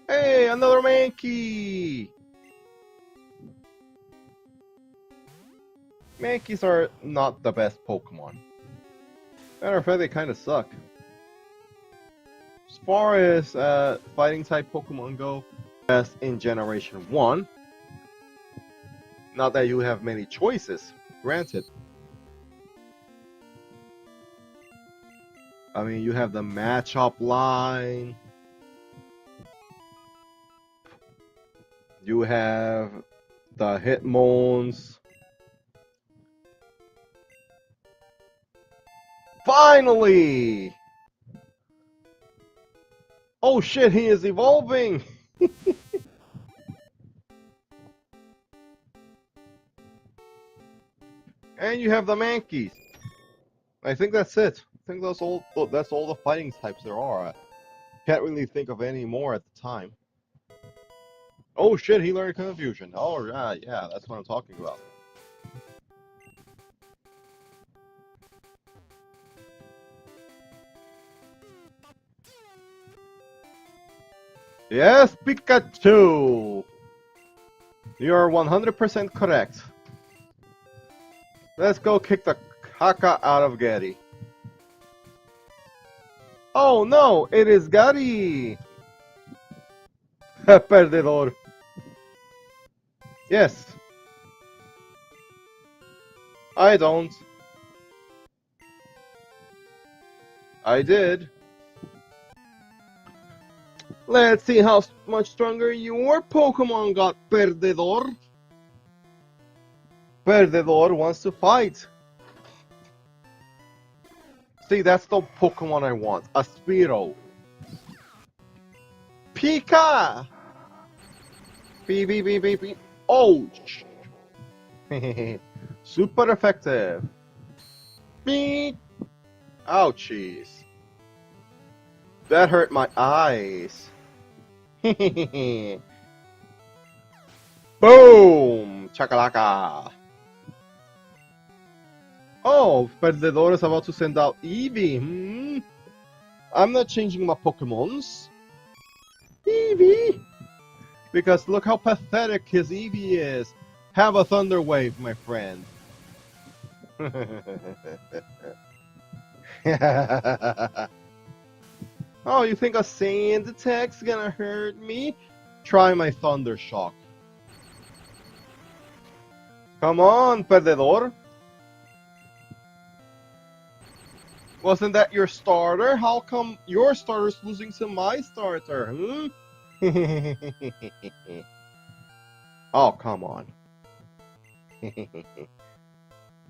Hey, another Mankey! Mankeys are not the best Pokemon. Matter of fact, they kind of suck. As far as fighting type Pokemon go, best in Generation 1. Not that you have many choices, granted. I mean, you have the matchup line. You have the Hitmons. Finally! Oh shit, he is evolving! And you have the Mankeys. I think that's it. I think that's all the fighting types there are. I can't really think of any more at the time. Oh shit, he learned Confusion. Oh yeah, that's what I'm talking about. Yes, Pikachu! You're 100% correct. Let's go kick the caca out of Gary. Oh no, it is Gary! Perdedor. Yes. I don't. I did. Let's see how much stronger your Pokemon got, Perdedor. Perdedor wants to fight. See, that's the Pokemon I want. A Spearow. Pika! Beep, beep, beep, beep, beep. Oh! Super effective. Beep! Ouchies. That hurt my eyes. Boom! Chakalaka! Oh, Perdedor is about to send out Eevee. I'm not changing my Pokemons. Eevee! Because look how pathetic his Eevee is. Have a Thunder Wave, my friend. Oh, you think a sand attack's gonna hurt me? Try my Thunder Shock. Come on, Perdedor. Wasn't that your starter? How come your starter's losing to my starter? Oh, come on.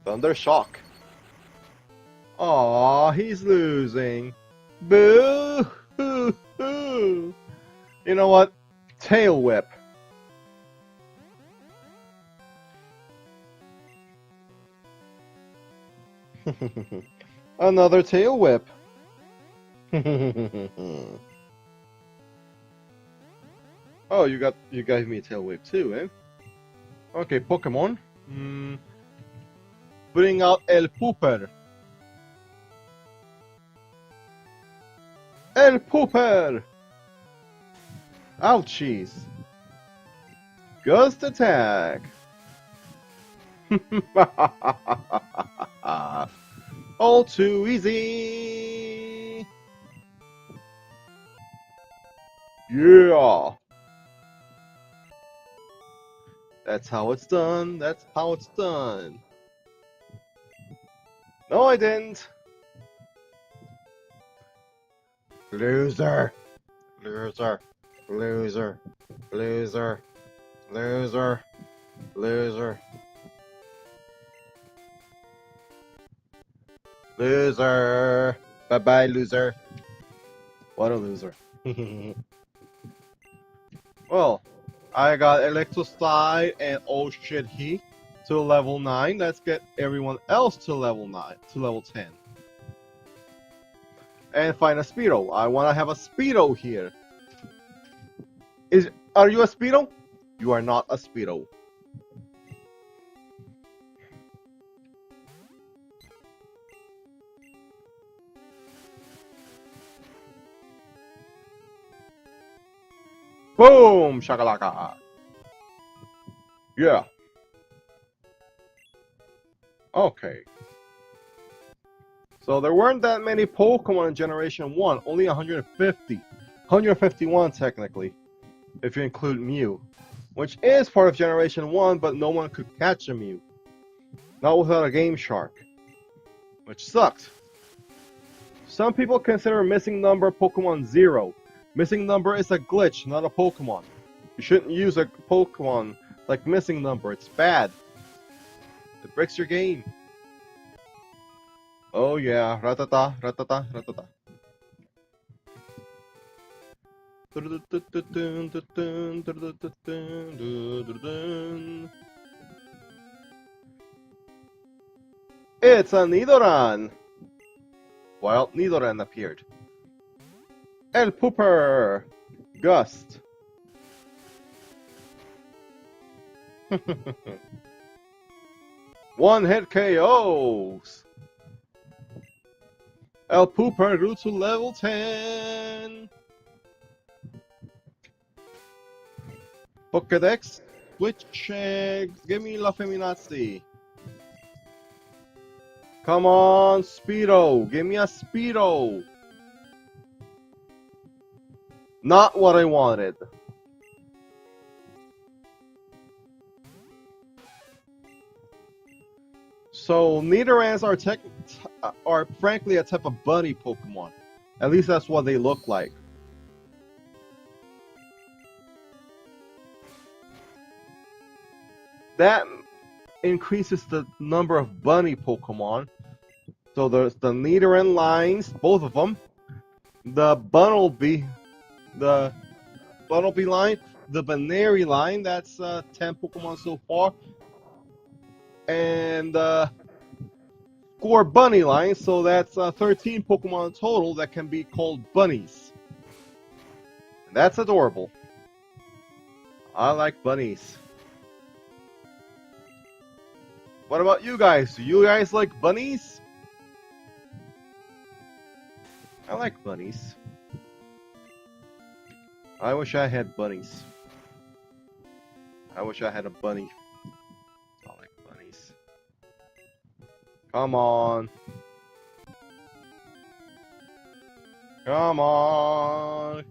Thunder Shock. Aw, he's losing. Boo! Hoo, hoo. You know what? Tail Whip. Another Tail Whip. Oh, you gave me a Tail Whip too, eh? Okay, Pokemon. Bring out El Pooper. El Pooper! Ouchies. Ghost Attack. All too easy. Yeah. That's how it's done. That's how it's done. No, I didn't. Loser. Loser. Loser. Loser. Loser. Loser. Loser. Bye-bye, loser. What a loser. Well, I got Electrostide and oh shit he to level 9. Let's get everyone else to level 9, to level 10. And find a Spearow. I want to have a Spearow here. Are you a Spearow? You are not a Spearow. Boom! Shakalaka! Yeah. Okay. So there weren't that many Pokemon in Generation 1, only 150. 151 technically. if you include Mew, which is part of Generation 1, but no one could catch a Mew. Not without a Game Shark, which sucked. Some people consider Missing Number Pokemon 0. Missing Number is a glitch, not a Pokemon. You shouldn't use a Pokemon like Missing Number, it's bad. It breaks your game. Oh yeah, ratata, ratata, ratata. It's a Nidoran! Wild Nidoran appeared. El Pooper! Gust. One-hit KOs! El Pooper grew to level 10! Pokédex, Switch eggs, give me La Feminazi. Come on, Speedo, give me a Speedo. Not what I wanted. So Nidorans are frankly a type of bunny Pokemon. At least that's what they look like. That increases the number of bunny Pokemon. So there's the Nidoran lines, both of them. The Bunnelby line, the Banary line, that's 10 Pokemon so far. And Scorbunny line, so that's 13 Pokemon total that can be called bunnies. And that's adorable. I like bunnies. What about you guys? Do you guys like bunnies? I like bunnies. I wish I had bunnies. I wish I had a bunny. I like bunnies. Come on. Come on.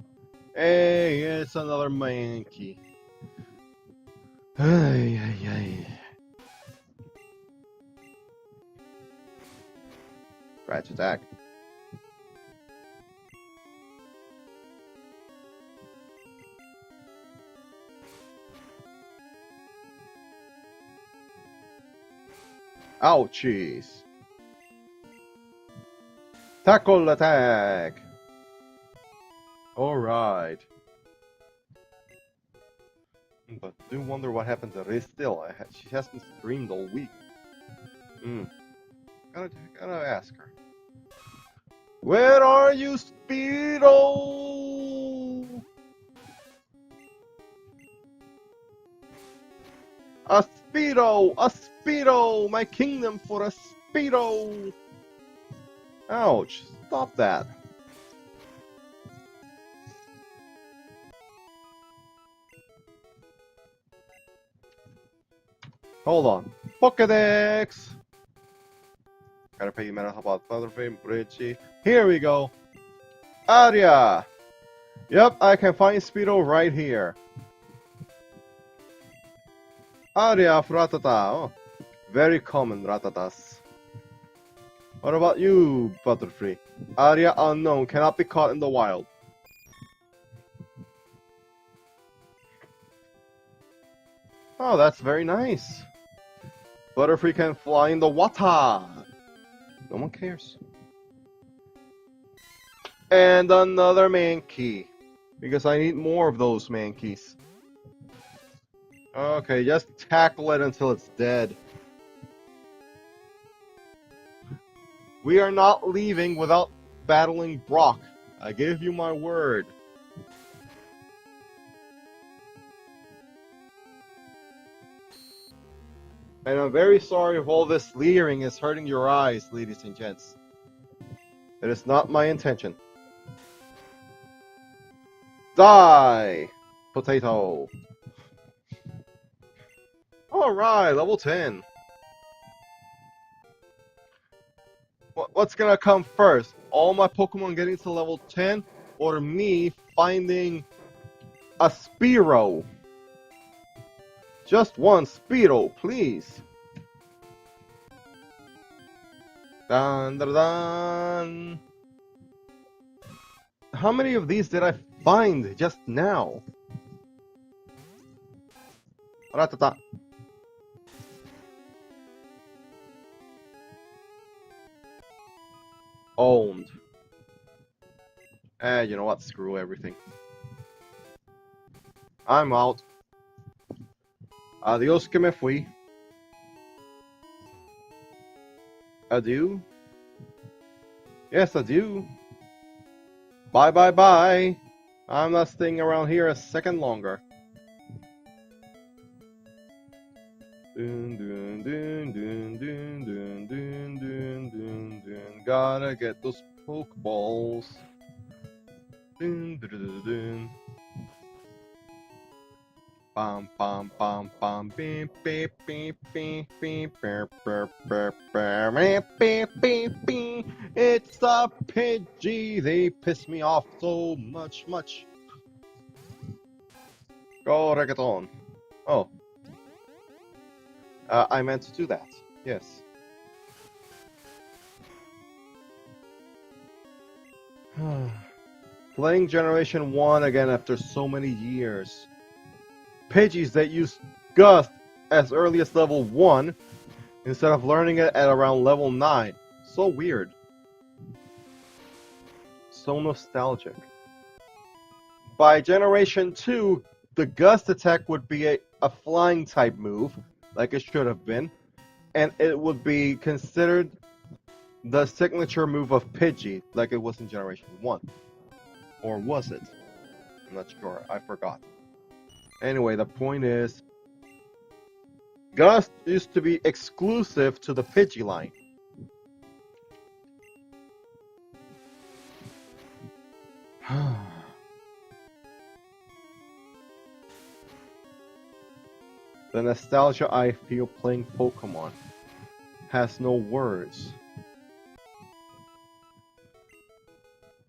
Hey, it's another Mankey. Ay, ay, ay. Scratch attack. Ouchies. Tackle attack. Alright. But I do wonder what happened to Ristil. She hasn't streamed all week. Gotta ask her. Where are you, Speedo? A Speedo! A Speedo! My kingdom for a Speedo! Ouch, stop that. Hold on. Pokédex! Gotta pay you mana about Butterfree, Bridgie. Here we go. Aria! Yep, I can find Speedo right here. Aria of Ratata. Oh, very common Ratatas. What about you, Butterfree? Aria unknown, cannot be caught in the wild. Oh, that's very nice. Butterfree can fly in the water. No one cares. And another Mankey. Because I need more of those Mankeys. Okay, just tackle it until it's dead. We are not leaving without battling Brock. I give you my word. And I'm very sorry if all this leering is hurting your eyes, ladies and gents. It is not my intention. Die! Potato. Alright, level 10. What's gonna come first? All my Pokemon getting to level 10? Or me finding a Spearow. Just one Spearow, please. Dun, dun, dun. How many of these did I find just now? Ratata. Owned. You know what? Screw everything. I'm out. Adios que me fui. Adieu. Yes, adieu. Bye bye bye. I'm not staying around here a second longer. Dun, dun, dun, dun, dun, dun, dun, dun, dun, dun. Gotta get those Pokeballs. Dun, dun, dun, dun. Bum bum bum bum beep beep beep beep beep beep beep beep beep beep beep. It's a Pidgey. They piss me off so much. Go reggaeton. Oh. I meant to do that. Yes. Playing Generation 1 again after so many years. Pidgeys that use Gust as early as level 1 instead of learning it at around level 9. So weird. So nostalgic. By Generation 2, the Gust attack would be a flying type move, like it should have been, and it would be considered the signature move of Pidgey, like it was in Generation 1. Or was it? I'm not sure, I forgot. Anyway, the point is, Gust used to be exclusive to the Pidgey line. The nostalgia I feel playing Pokemon has no words.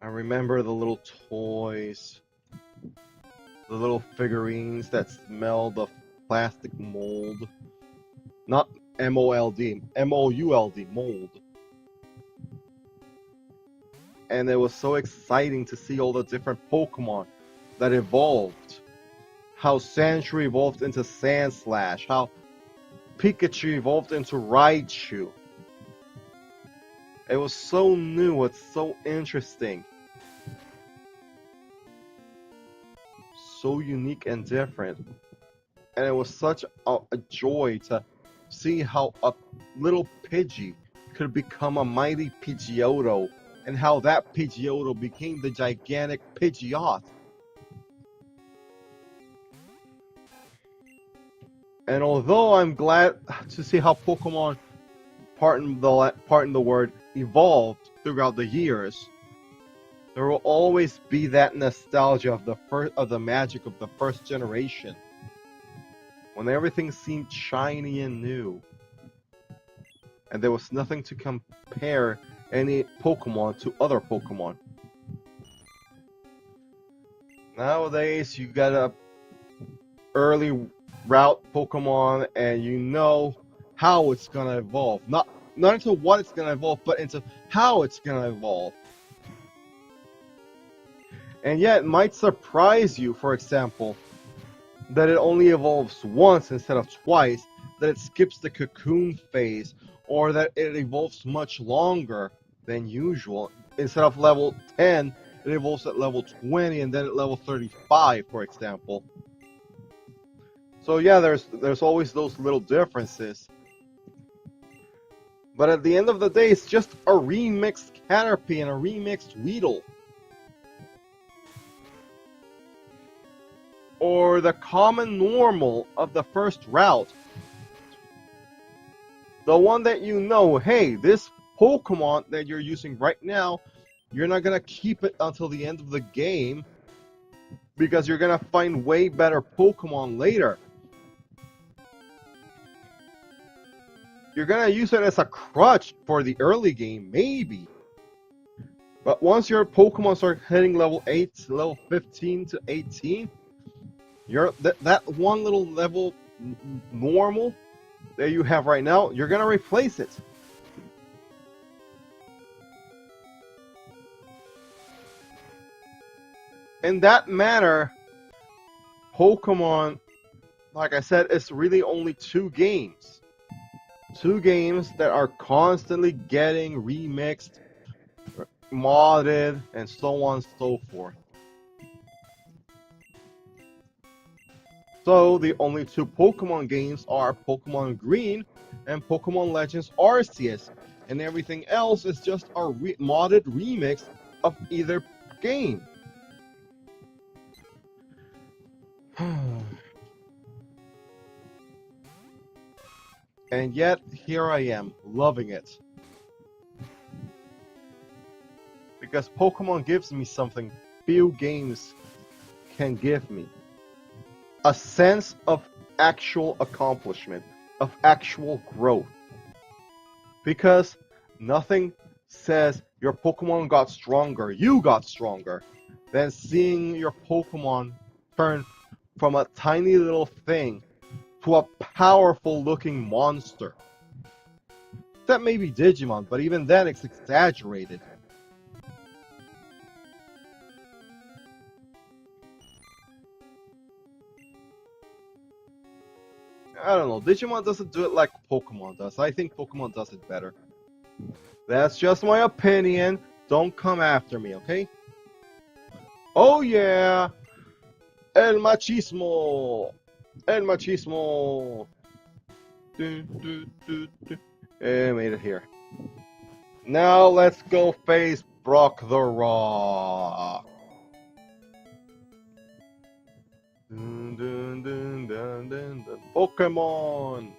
I remember the little toys, the little figurines that smelled of plastic mold. Not M-O-L-D, M-O-U-L-D, mold. And it was so exciting to see all the different Pokemon that evolved. How Sandshrew evolved into Sandslash, how Pikachu evolved into Raichu. It was so new, it's so interesting. So unique and different. And it was such a joy to see how a little Pidgey could become a mighty Pidgeotto, and how that Pidgeotto became the gigantic Pidgeot. And although I'm glad to see how Pokemon, pardon the word, evolved throughout the years, there will always be that nostalgia of the magic of the first generation, when everything seemed shiny and new, and there was nothing to compare any Pokemon to other Pokemon. Nowadays, you got a early route Pokemon, and you know how it's gonna evolve. Not into what it's gonna evolve, but into how it's gonna evolve. And yet, it might surprise you, for example, that it only evolves once instead of twice, that it skips the cocoon phase, or that it evolves much longer than usual. Instead of level 10, it evolves at level 20, and then at level 35, for example. So yeah, there's always those little differences. But at the end of the day, it's just a remixed Caterpie and a remixed Weedle. Or the common normal of the first route. The one that you know, hey, this Pokemon that you're using right now, you're not gonna keep it until the end of the game, because you're gonna find way better Pokemon later. You're gonna use it as a crutch for the early game, maybe. But once your Pokemon start hitting level 8, level 15 to 18, That one little level normal that you have right now, you're gonna replace it. In that manner, Pokemon, like I said, it's really only two games. Two games that are constantly getting remixed, modded, and so on and so forth. So the only two Pokemon games are Pokemon Green and Pokemon Legends Arceus, and everything else is just a modded remix of either game. And yet, here I am, loving it. Because Pokemon gives me something few games can give me. A sense of actual accomplishment, of actual growth. Because nothing says your Pokemon got stronger, you got stronger, than seeing your Pokemon turn from a tiny little thing to a powerful looking monster. That may be Digimon, but even then it's exaggerated. I don't know, Digimon doesn't do it like Pokemon does. I think Pokemon does it better. That's just my opinion. Don't come after me, okay? Oh yeah! El machismo! El machismo! Made it here. Now let's go face Brock the Rock. Dun, dun, dun, dun, dun, dun. Pokemon!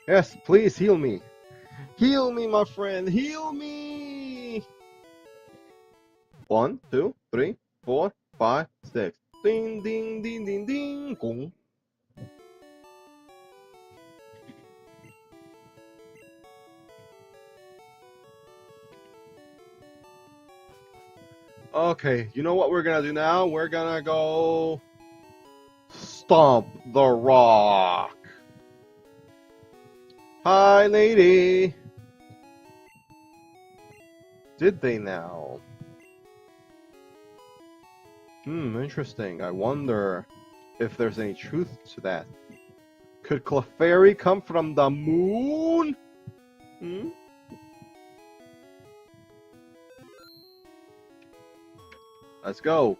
Yes, please heal me. Heal me, my friend. Heal me! 1, 2, 3, 4, 5, 6. Ding, ding, ding, ding, ding, gong. Okay, you know what we're gonna do now? We're gonna go stomp the rock. Hi, lady. Did they now? Interesting. I wonder if there's any truth to that. Could Clefairy come from the moon? Let's go.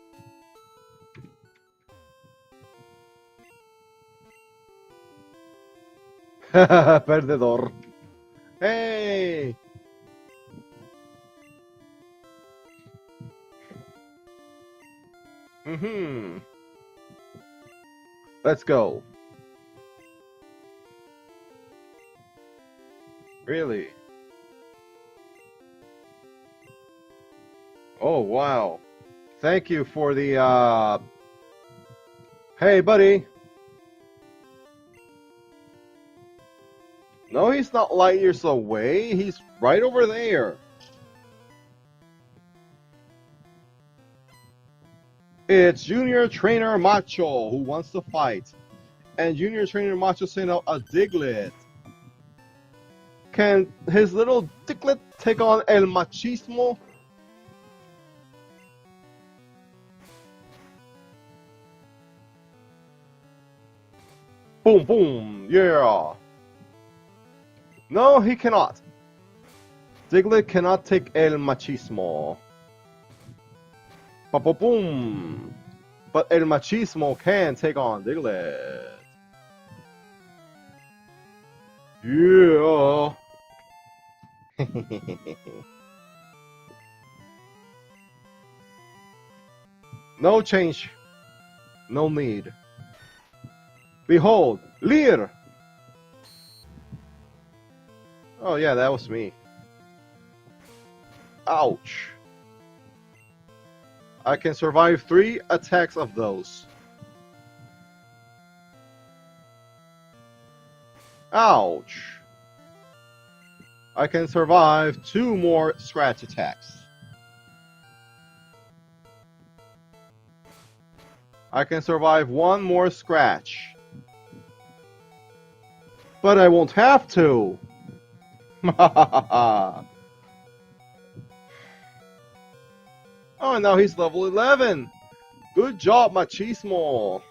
Perdedor. Hey! Let's go. Really? Oh, wow. Thank you for the, Hey, buddy. No, he's not light years away. He's right over there. It's Junior Trainer Macho who wants to fight. And Junior Trainer Macho sent out a Diglett. Can his little Diglett take on El Machismo? Boom, boom, yeah. No, he cannot. Diglett cannot take El Machismo. Boom. But El Machismo can take on Diglett. Yeah. No change. No need. Behold, Leer! Oh yeah, that was me. Ouch. I can survive 3 attacks of those. Ouch. I can survive 2 more scratch attacks. I can survive one more scratch. But I won't have to! Oh, now he's level 11! Good job, Machismo!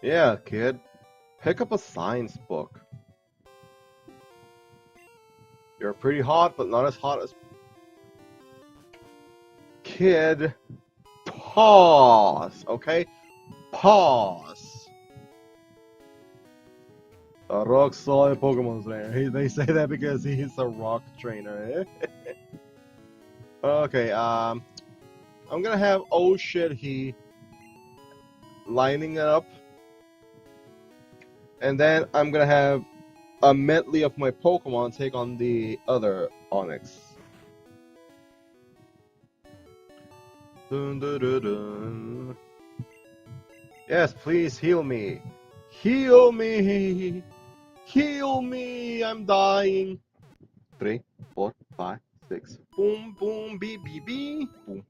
Yeah, kid. Pick up a science book. You're pretty hot, but not as hot as... Kid. Pause, okay? Pause. A rock solid Pokemon trainer. They say that because he's a rock trainer, eh? Okay, I'm gonna have oh shit he lining it up. And then I'm gonna have a medley of my Pokemon take on the other Onix. Dun, dun, dun, dun. Yes, please heal me. Heal me! Heal me! I'm dying. 3, 4, 5, 6. Boom, boom, beep, beep, beep. Boom.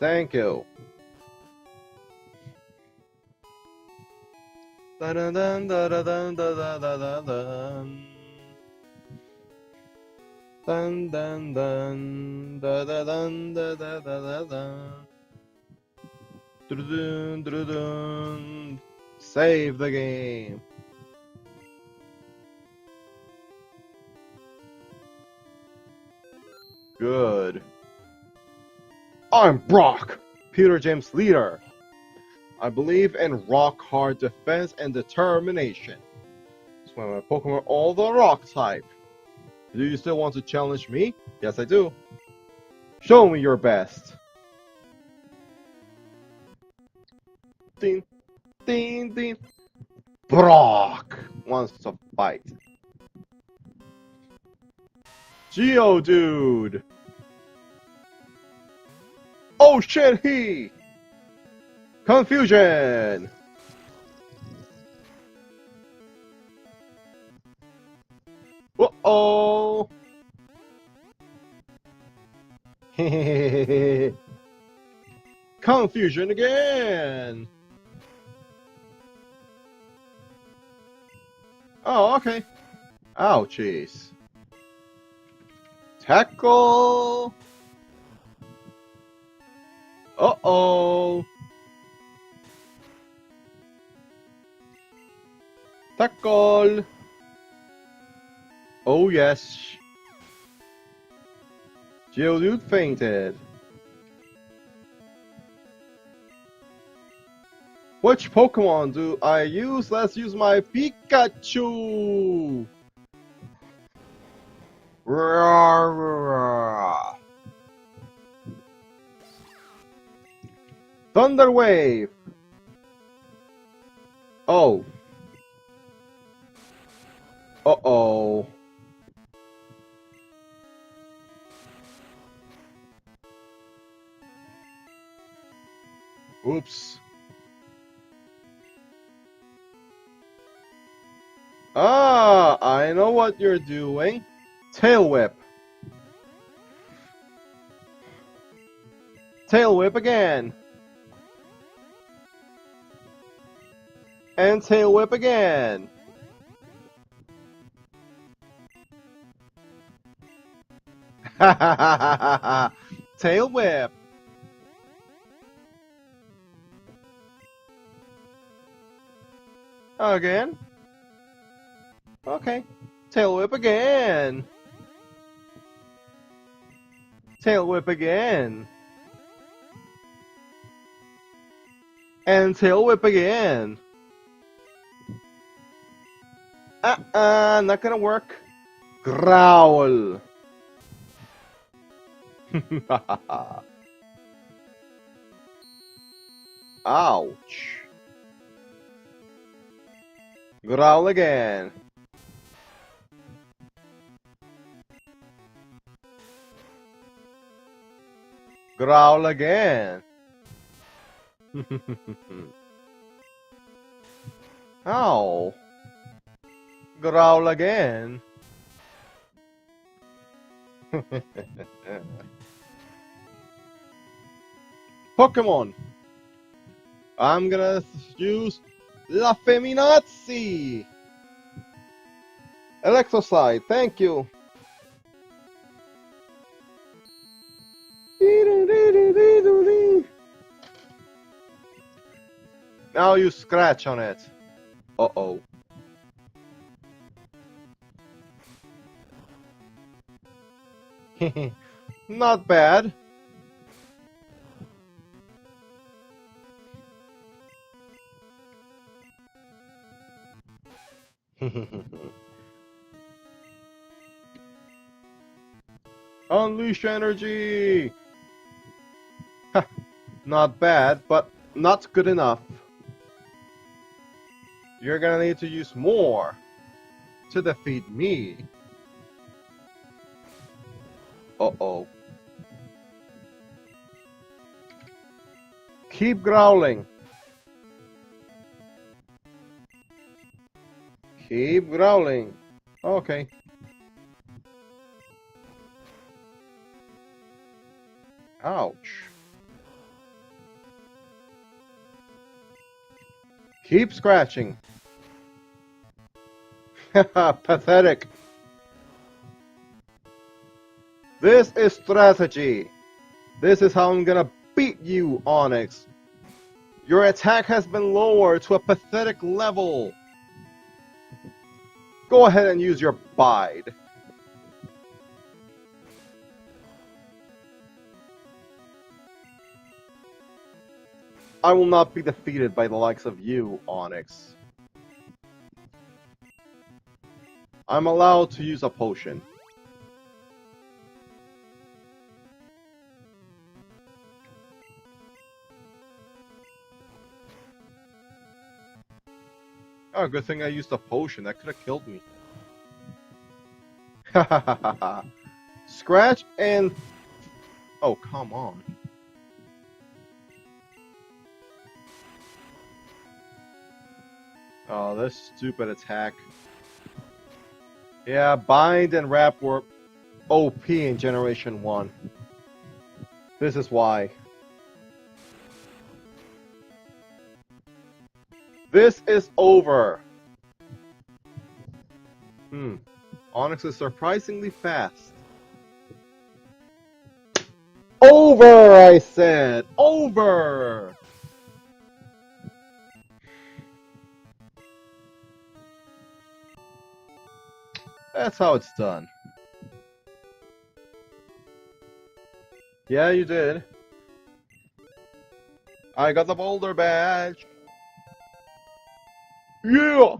Thank you. Dun dun dun dun dun dun dun dun dun. Dun dun dun dun dun dun dun dun dun. Dun dun dun. Save the game. Good. I'm Brock, Peter James leader. I believe in rock hard defense and determination. That's why my Pokemon are all the rock type. Do you still want to challenge me? Yes, I do. Show me your best. Ding, ding, ding. Brock wants to fight. Geodude. Oh shit, he. Confusion. Uh-oh. Confusion again. Oh, okay. Ouchies. Tackle. Uh-oh. Tackle. Oh, yes. Geodude fainted. Which Pokemon do I use? Let's use my Pikachu! Thunder Wave! Oh. Uh-oh. Oops. Ah, I know what you're doing. Tail Whip. Tail Whip again. And Tail Whip again. Ha ha ha ha ha. Tail Whip. Again. Okay. Tail Whip again. Tail Whip again. And Tail Whip again. Not gonna work. Growl. Ouch. Growl again. Growl again. Ow. Growl again. Pokemon. I'm gonna use La Feminazi. Electroslide, thank you. Now you scratch on it. Uh-oh. Not bad. Unleash energy! Not bad, but not good enough. You're gonna need to use more to defeat me. Uh-oh. Keep growling. Keep growling. Okay. Ouch. Keep scratching. Pathetic. This is strategy. This is how I'm gonna beat you, Onix. Your attack has been lowered to a pathetic level. Go ahead and use your Bide. I will not be defeated by the likes of you, Onix. I'm allowed to use a potion. Oh, good thing I used a potion. That could have killed me. Scratch and... Oh, come on. Oh, this stupid attack. Yeah, Bind and Wrap were OP in Generation 1. This is why. This is over. Onix is surprisingly fast. Over, I said! Over! That's how it's done. Yeah, you did. I got the Boulder Badge. Yeah!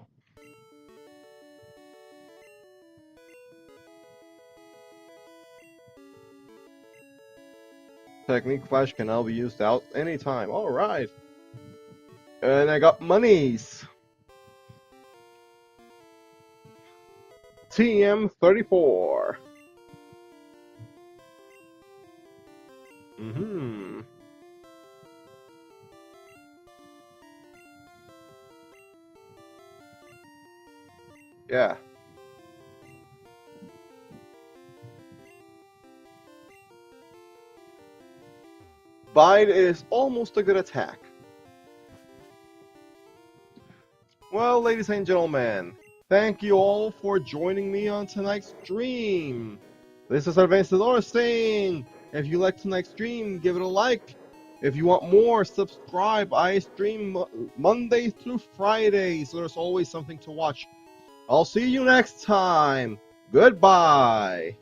Technique Flash can now be used out anytime. Alright. And I got monies. TM34. Yeah. Bide is almost a good attack. Well, ladies and gentlemen, thank you all for joining me on tonight's stream. This is Advancedor saying, if you like tonight's stream, give it a like. If you want more, subscribe. I stream Monday through Friday, so there's always something to watch. I'll see you next time. Goodbye.